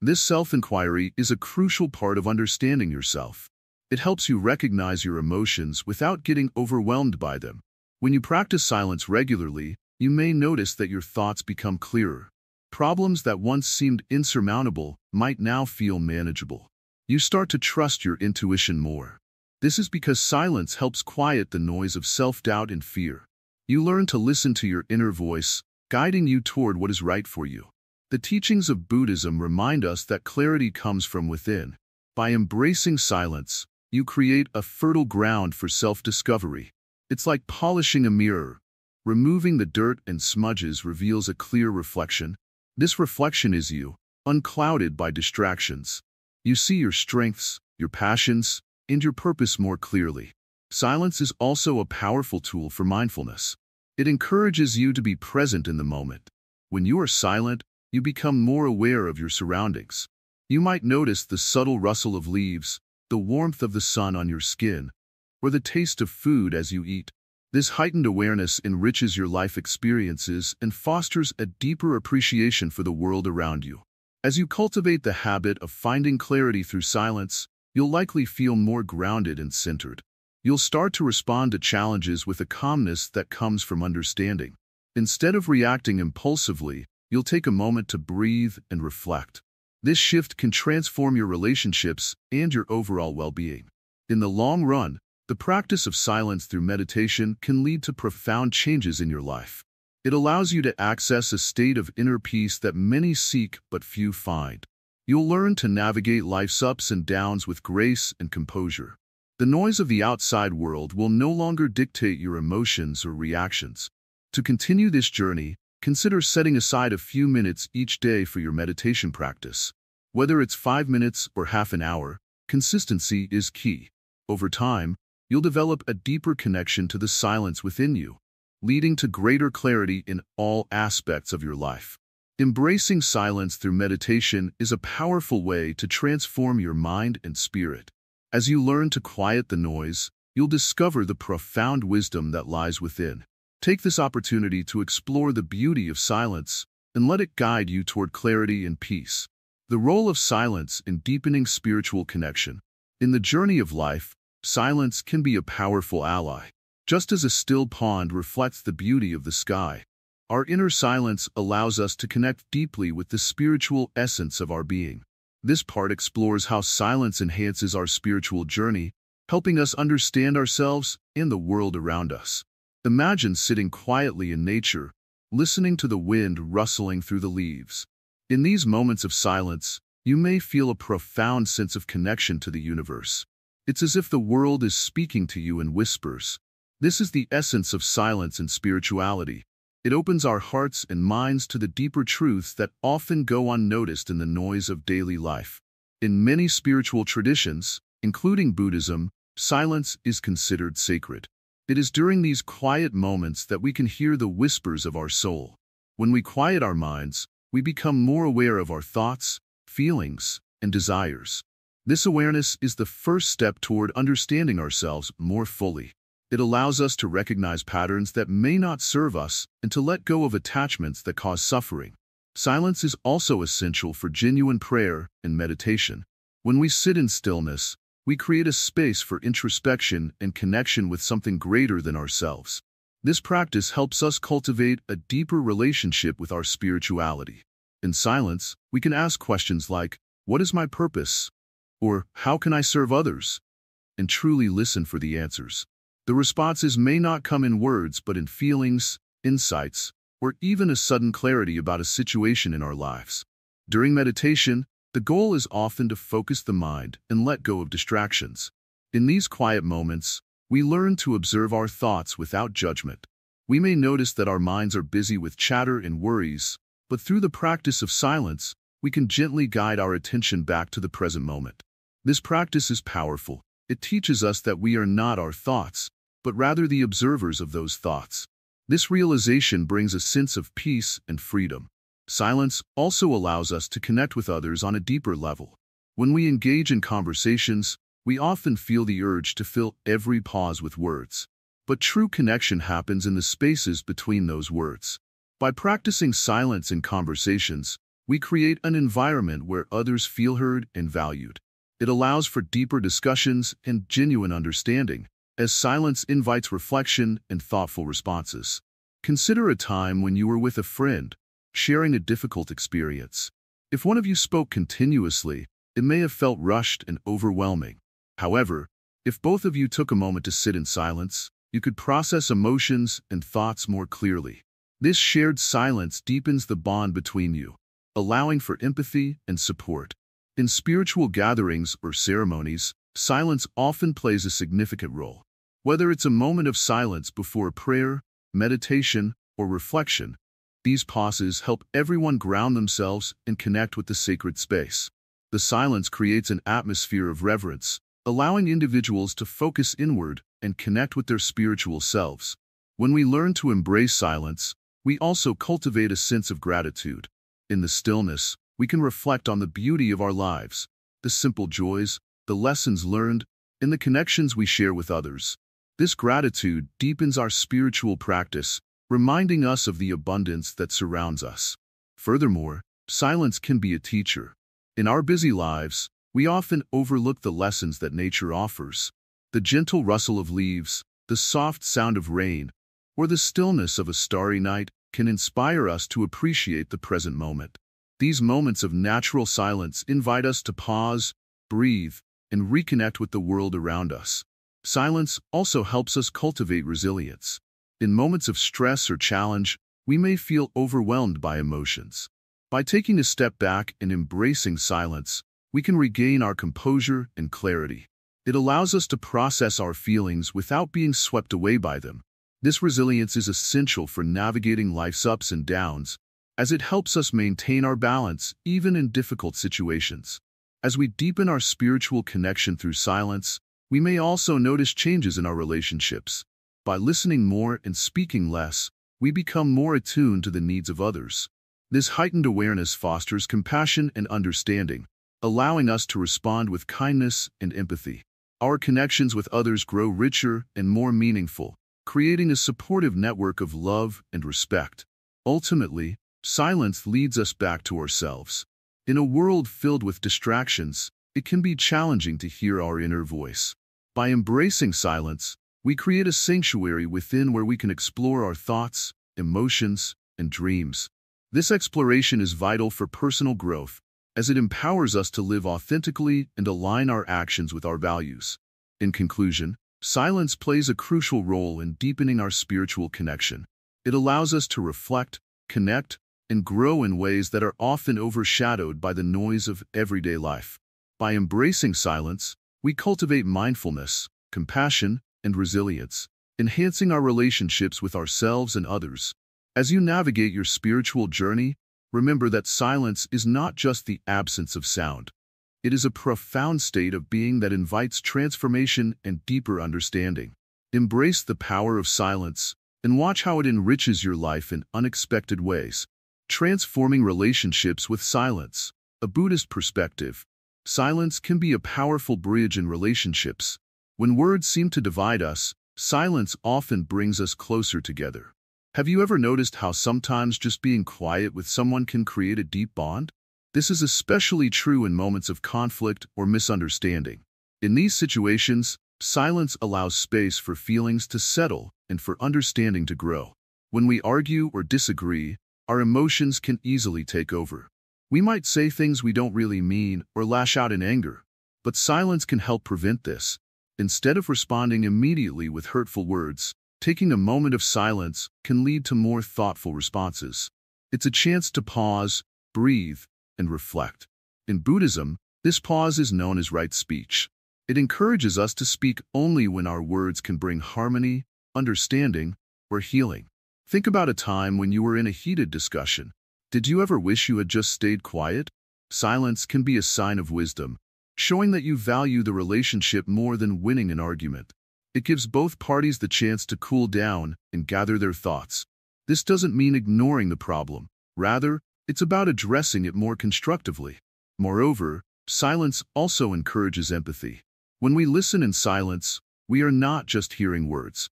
This self-inquiry is a crucial part of understanding yourself. It helps you recognize your emotions without getting overwhelmed by them. When you practice silence regularly, you may notice that your thoughts become clearer. Problems that once seemed insurmountable might now feel manageable. You start to trust your intuition more. This is because silence helps quiet the noise of self-doubt and fear. You learn to listen to your inner voice, guiding you toward what is right for you. The teachings of Buddhism remind us that clarity comes from within. By embracing silence, you create a fertile ground for self-discovery. It's like polishing a mirror. Removing the dirt and smudges reveals a clear reflection. This reflection is you, unclouded by distractions. You see your strengths, your passions, and your purpose more clearly. Silence is also a powerful tool for mindfulness. It encourages you to be present in the moment. When you are silent, you become more aware of your surroundings. You might notice the subtle rustle of leaves, the warmth of the sun on your skin, or the taste of food as you eat. This heightened awareness enriches your life experiences and fosters a deeper appreciation for the world around you. As you cultivate the habit of finding clarity through silence, you'll likely feel more grounded and centered. You'll start to respond to challenges with a calmness that comes from understanding. Instead of reacting impulsively, you'll take a moment to breathe and reflect. This shift can transform your relationships and your overall well-being. In the long run, the practice of silence through meditation can lead to profound changes in your life. It allows you to access a state of inner peace that many seek but few find. You'll learn to navigate life's ups and downs with grace and composure. The noise of the outside world will no longer dictate your emotions or reactions. To continue this journey, consider setting aside a few minutes each day for your meditation practice. Whether it's 5 minutes or half an hour, consistency is key. Over time, you'll develop a deeper connection to the silence within you, leading to greater clarity in all aspects of your life. Embracing silence through meditation is a powerful way to transform your mind and spirit. As you learn to quiet the noise, you'll discover the profound wisdom that lies within. Take this opportunity to explore the beauty of silence and let it guide you toward clarity and peace. The role of silence in deepening spiritual connection. In the journey of life, silence can be a powerful ally. Just as a still pond reflects the beauty of the sky, our inner silence allows us to connect deeply with the spiritual essence of our being. This part explores how silence enhances our spiritual journey, helping us understand ourselves and the world around us. Imagine sitting quietly in nature, listening to the wind rustling through the leaves. In these moments of silence, you may feel a profound sense of connection to the universe. It's as if the world is speaking to you in whispers. This is the essence of silence and spirituality. It opens our hearts and minds to the deeper truths that often go unnoticed in the noise of daily life. In many spiritual traditions, including Buddhism, silence is considered sacred. It is during these quiet moments that we can hear the whispers of our soul. When we quiet our minds, we become more aware of our thoughts, feelings, and desires. This awareness is the first step toward understanding ourselves more fully. It allows us to recognize patterns that may not serve us and to let go of attachments that cause suffering. Silence is also essential for genuine prayer and meditation. When we sit in stillness, we create a space for introspection and connection with something greater than ourselves. This practice helps us cultivate a deeper relationship with our spirituality. In silence, we can ask questions like, "What is my purpose?" or "How can I serve others?" and truly listen for the answers. The responses may not come in words but in feelings, insights, or even a sudden clarity about a situation in our lives. During meditation, the goal is often to focus the mind and let go of distractions. In these quiet moments, we learn to observe our thoughts without judgment. We may notice that our minds are busy with chatter and worries, but through the practice of silence, we can gently guide our attention back to the present moment. This practice is powerful. It teaches us that we are not our thoughts, but rather the observers of those thoughts. This realization brings a sense of peace and freedom. Silence also allows us to connect with others on a deeper level. When we engage in conversations, we often feel the urge to fill every pause with words. But true connection happens in the spaces between those words. By practicing silence in conversations, we create an environment where others feel heard and valued. It allows for deeper discussions and genuine understanding, as silence invites reflection and thoughtful responses. Consider a time when you were with a friend, sharing a difficult experience. If one of you spoke continuously, it may have felt rushed and overwhelming. However, if both of you took a moment to sit in silence, you could process emotions and thoughts more clearly. This shared silence deepens the bond between you, allowing for empathy and support. In spiritual gatherings or ceremonies, silence often plays a significant role. Whether it's a moment of silence before a prayer, meditation, or reflection, these pauses help everyone ground themselves and connect with the sacred space. The silence creates an atmosphere of reverence, allowing individuals to focus inward and connect with their spiritual selves. When we learn to embrace silence, we also cultivate a sense of gratitude. In the stillness, we can reflect on the beauty of our lives, the simple joys, the lessons learned, and the connections we share with others. This gratitude deepens our spiritual practice, reminding us of the abundance that surrounds us. Furthermore, silence can be a teacher. In our busy lives, we often overlook the lessons that nature offers. The gentle rustle of leaves, the soft sound of rain, or the stillness of a starry night can inspire us to appreciate the present moment. These moments of natural silence invite us to pause, breathe, and reconnect with the world around us. Silence also helps us cultivate resilience. In moments of stress or challenge, we may feel overwhelmed by emotions. By taking a step back and embracing silence, we can regain our composure and clarity. It allows us to process our feelings without being swept away by them. This resilience is essential for navigating life's ups and downs, as it helps us maintain our balance even in difficult situations. As we deepen our spiritual connection through silence, we may also notice changes in our relationships. By listening more and speaking less, we become more attuned to the needs of others. This heightened awareness fosters compassion and understanding, allowing us to respond with kindness and empathy. Our connections with others grow richer and more meaningful, creating a supportive network of love and respect. Ultimately, silence leads us back to ourselves. In a world filled with distractions, it can be challenging to hear our inner voice. By embracing silence, we create a sanctuary within where we can explore our thoughts, emotions, and dreams. This exploration is vital for personal growth, as it empowers us to live authentically and align our actions with our values. In conclusion, silence plays a crucial role in deepening our spiritual connection. It allows us to reflect, connect, and grow in ways that are often overshadowed by the noise of everyday life. By embracing silence, we cultivate mindfulness, compassion, and resilience, enhancing our relationships with ourselves and others. As you navigate your spiritual journey, remember that silence is not just the absence of sound. It is a profound state of being that invites transformation and deeper understanding. Embrace the power of silence and watch how it enriches your life in unexpected ways. Transforming relationships with silence. A Buddhist perspective, silence can be a powerful bridge in relationships. When words seem to divide us, silence often brings us closer together. Have you ever noticed how sometimes just being quiet with someone can create a deep bond? This is especially true in moments of conflict or misunderstanding. In these situations, silence allows space for feelings to settle and for understanding to grow. When we argue or disagree, our emotions can easily take over. We might say things we don't really mean or lash out in anger, but silence can help prevent this. Instead of responding immediately with hurtful words, taking a moment of silence can lead to more thoughtful responses. It's a chance to pause, breathe, and reflect. In Buddhism, this pause is known as right speech. It encourages us to speak only when our words can bring harmony, understanding, or healing. Think about a time when you were in a heated discussion. Did you ever wish you had just stayed quiet? Silence can be a sign of wisdom, showing that you value the relationship more than winning an argument. It gives both parties the chance to cool down and gather their thoughts. This doesn't mean ignoring the problem. Rather, it's about addressing it more constructively. Moreover, silence also encourages empathy. When we listen in silence, we are not just hearing words.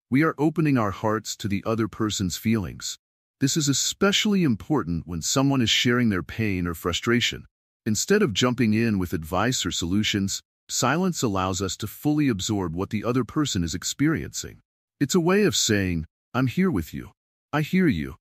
We are opening our hearts to the other person's feelings. This is especially important when someone is sharing their pain or frustration. Instead of jumping in with advice or solutions, silence allows us to fully absorb what the other person is experiencing. It's a way of saying, "I'm here with you. I hear you."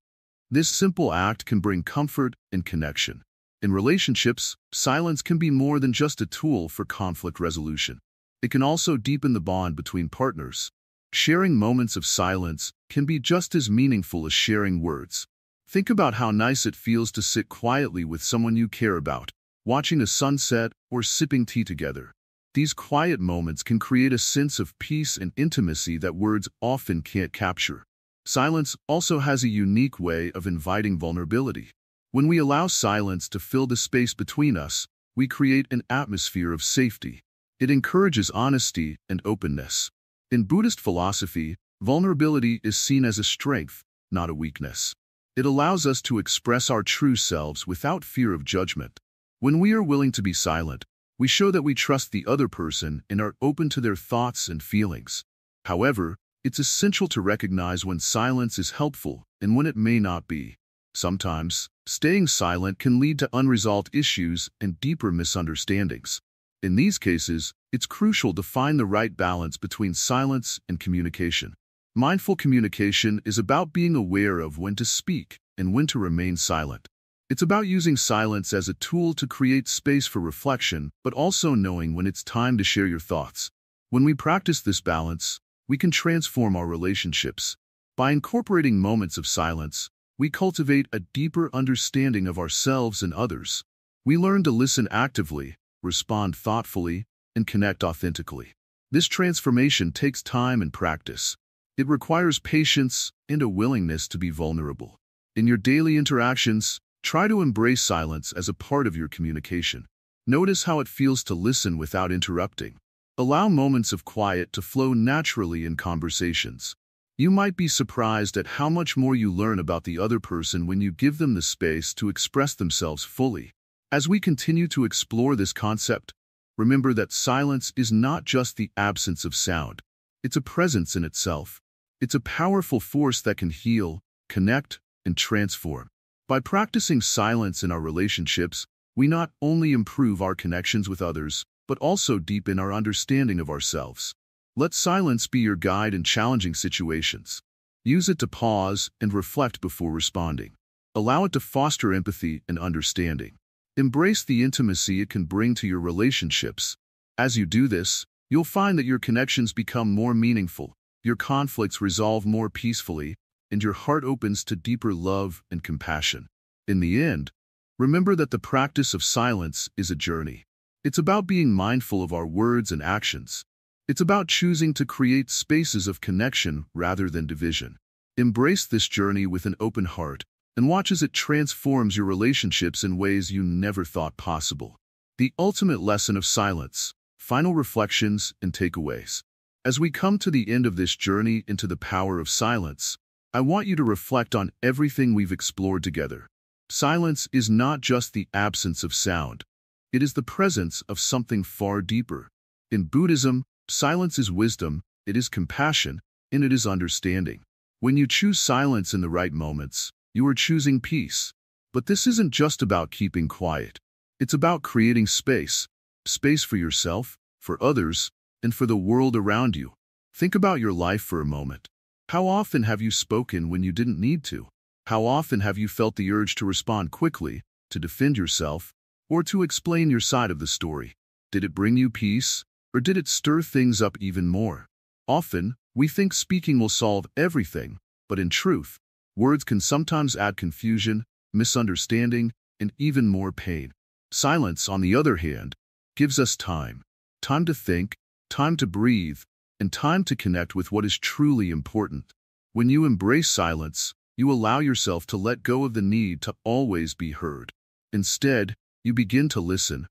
This simple act can bring comfort and connection. In relationships, silence can be more than just a tool for conflict resolution. It can also deepen the bond between partners. Sharing moments of silence can be just as meaningful as sharing words. Think about how nice it feels to sit quietly with someone you care about, watching a sunset or sipping tea together. These quiet moments can create a sense of peace and intimacy that words often can't capture. Silence also has a unique way of inviting vulnerability. When we allow silence to fill the space between us, we create an atmosphere of safety. It encourages honesty and openness. In Buddhist philosophy, vulnerability is seen as a strength, not a weakness. It allows us to express our true selves without fear of judgment. When we are willing to be silent, we show that we trust the other person and are open to their thoughts and feelings. However, it's essential to recognize when silence is helpful and when it may not be. Sometimes, staying silent can lead to unresolved issues and deeper misunderstandings. In these cases, it's crucial to find the right balance between silence and communication. Mindful communication is about being aware of when to speak and when to remain silent. It's about using silence as a tool to create space for reflection, but also knowing when it's time to share your thoughts. When we practice this balance, we can transform our relationships. By incorporating moments of silence, we cultivate a deeper understanding of ourselves and others. We learn to listen actively, respond thoughtfully, and connect authentically. This transformation takes time and practice. It requires patience and a willingness to be vulnerable. In your daily interactions, try to embrace silence as a part of your communication. Notice how it feels to listen without interrupting. Allow moments of quiet to flow naturally in conversations. You might be surprised at how much more you learn about the other person when you give them the space to express themselves fully. As we continue to explore this concept, remember that silence is not just the absence of sound. It's a presence in itself. It's a powerful force that can heal, connect, and transform. By practicing silence in our relationships, we not only improve our connections with others, but also deepen our understanding of ourselves. Let silence be your guide in challenging situations. Use it to pause and reflect before responding. Allow it to foster empathy and understanding. Embrace the intimacy it can bring to your relationships. As you do this, you'll find that your connections become more meaningful, your conflicts resolve more peacefully, and your heart opens to deeper love and compassion. In the end, remember that the practice of silence is a journey. It's about being mindful of our words and actions. It's about choosing to create spaces of connection rather than division. Embrace this journey with an open heart and watch as it transforms your relationships in ways you never thought possible. The ultimate lesson of silence, final reflections and takeaways. As we come to the end of this journey into the power of silence, I want you to reflect on everything we've explored together. Silence is not just the absence of sound. It is the presence of something far deeper. In Buddhism, silence is wisdom, it is compassion, and it is understanding. When you choose silence in the right moments, you are choosing peace. But this isn't just about keeping quiet. It's about creating space. Space for yourself, for others, and for the world around you. Think about your life for a moment. How often have you spoken when you didn't need to? How often have you felt the urge to respond quickly, to defend yourself, or to explain your side of the story? Did it bring you peace, or did it stir things up even more? Often, we think speaking will solve everything, but in truth, words can sometimes add confusion, misunderstanding, and even more pain. Silence, on the other hand, gives us time. Time to think, time to breathe, and time to connect with what is truly important. When you embrace silence, you allow yourself to let go of the need to always be heard. Instead, you begin to listen,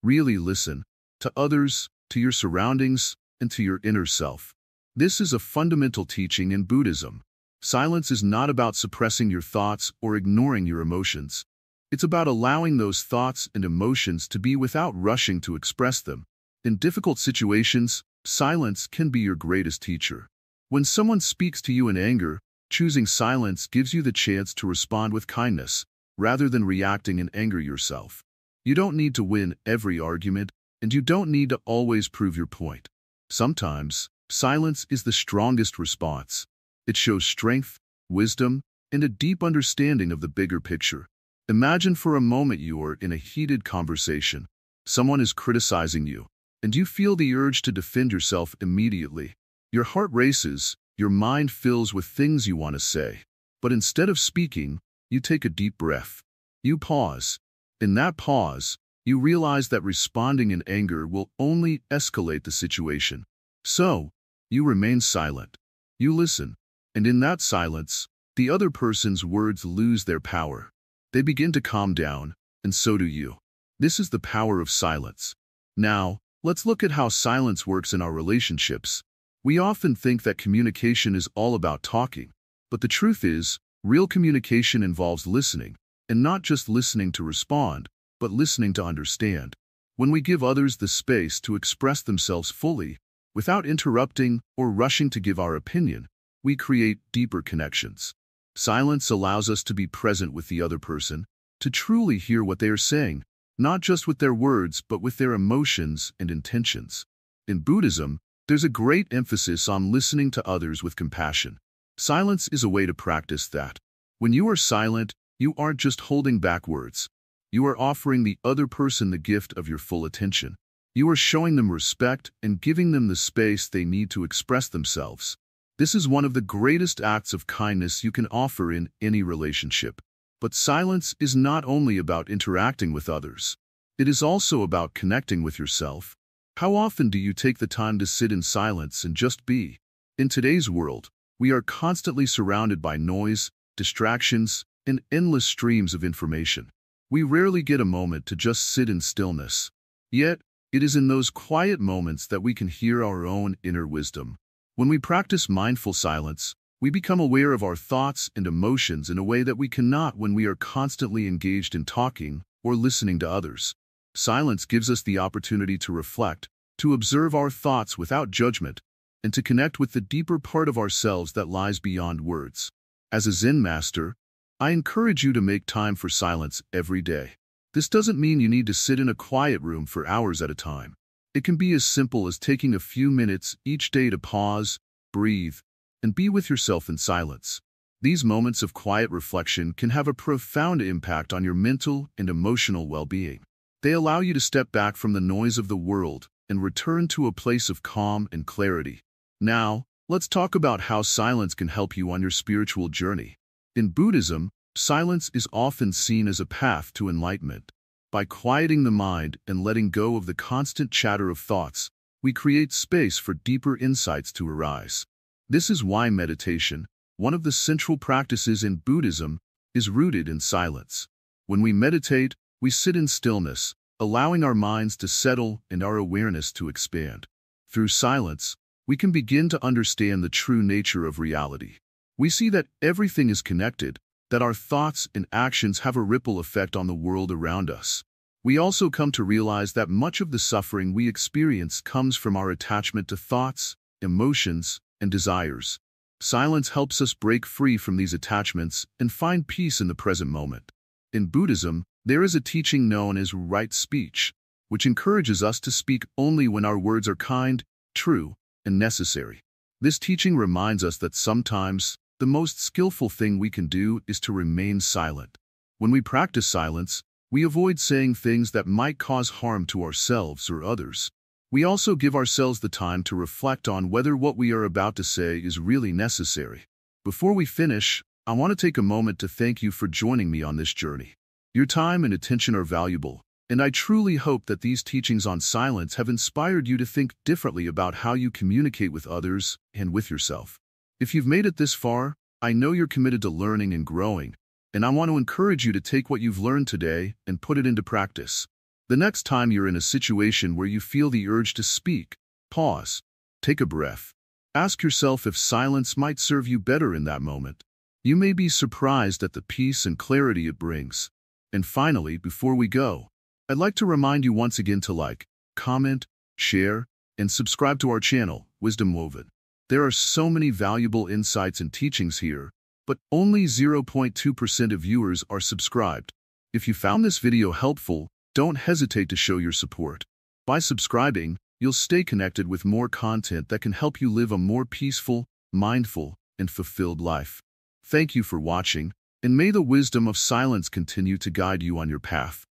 really listen, to others, to your surroundings, and to your inner self. This is a fundamental teaching in Buddhism. Silence is not about suppressing your thoughts or ignoring your emotions. It's about allowing those thoughts and emotions to be without rushing to express them. In difficult situations, silence can be your greatest teacher. When someone speaks to you in anger, choosing silence gives you the chance to respond with kindness, rather than reacting in anger yourself. You don't need to win every argument, and you don't need to always prove your point. Sometimes, silence is the strongest response. It shows strength, wisdom, and a deep understanding of the bigger picture. Imagine for a moment you are in a heated conversation. Someone is criticizing you, and you feel the urge to defend yourself immediately. Your heart races, your mind fills with things you want to say. But instead of speaking, you take a deep breath. You pause. In that pause, you realize that responding in anger will only escalate the situation. So, you remain silent. You listen. And in that silence, the other person's words lose their power. They begin to calm down, and so do you. This is the power of silence. Now, let's look at how silence works in our relationships. We often think that communication is all about talking, but the truth is, real communication involves listening, and not just listening to respond, but listening to understand. When we give others the space to express themselves fully, without interrupting or rushing to give our opinion, we create deeper connections. Silence allows us to be present with the other person, to truly hear what they are saying, not just with their words, but with their emotions and intentions. In Buddhism, there's a great emphasis on listening to others with compassion. Silence is a way to practice that. When you are silent, you aren't just holding back words. You are offering the other person the gift of your full attention. You are showing them respect and giving them the space they need to express themselves. This is one of the greatest acts of kindness you can offer in any relationship. But silence is not only about interacting with others. It is also about connecting with yourself. How often do you take the time to sit in silence and just be? In today's world, we are constantly surrounded by noise, distractions, and endless streams of information. We rarely get a moment to just sit in stillness. Yet, it is in those quiet moments that we can hear our own inner wisdom. When we practice mindful silence, we become aware of our thoughts and emotions in a way that we cannot when we are constantly engaged in talking or listening to others. Silence gives us the opportunity to reflect, to observe our thoughts without judgment, and to connect with the deeper part of ourselves that lies beyond words. As a Zen master, I encourage you to make time for silence every day. This doesn't mean you need to sit in a quiet room for hours at a time. It can be as simple as taking a few minutes each day to pause, breathe, and be with yourself in silence. These moments of quiet reflection can have a profound impact on your mental and emotional well-being. They allow you to step back from the noise of the world and return to a place of calm and clarity. Now, let's talk about how silence can help you on your spiritual journey. In Buddhism, silence is often seen as a path to enlightenment. By quieting the mind and letting go of the constant chatter of thoughts, we create space for deeper insights to arise. This is why meditation, one of the central practices in Buddhism, is rooted in silence. When we meditate, we sit in stillness, allowing our minds to settle and our awareness to expand. Through silence, we can begin to understand the true nature of reality. We see that everything is connected, that our thoughts and actions have a ripple effect on the world around us. We also come to realize that much of the suffering we experience comes from our attachment to thoughts, emotions, and desires. Silence helps us break free from these attachments and find peace in the present moment. In Buddhism, there is a teaching known as right speech, which encourages us to speak only when our words are kind, true, and necessary. This teaching reminds us that sometimes the most skillful thing we can do is to remain silent. When we practice silence, we avoid saying things that might cause harm to ourselves or others. We also give ourselves the time to reflect on whether what we are about to say is really necessary. Before we finish, I want to take a moment to thank you for joining me on this journey. Your time and attention are valuable, and I truly hope that these teachings on silence have inspired you to think differently about how you communicate with others and with yourself. If you've made it this far, I know you're committed to learning and growing, and I want to encourage you to take what you've learned today and put it into practice. The next time you're in a situation where you feel the urge to speak, pause, take a breath. Ask yourself if silence might serve you better in that moment. You may be surprised at the peace and clarity it brings. And finally, before we go, I'd like to remind you once again to like, comment, share, and subscribe to our channel, Wisdom Woven. There are so many valuable insights and teachings here, but only 0.2% of viewers are subscribed. If you found this video helpful, don't hesitate to show your support. By subscribing, you'll stay connected with more content that can help you live a more peaceful, mindful, and fulfilled life. Thank you for watching, and may the wisdom of silence continue to guide you on your path.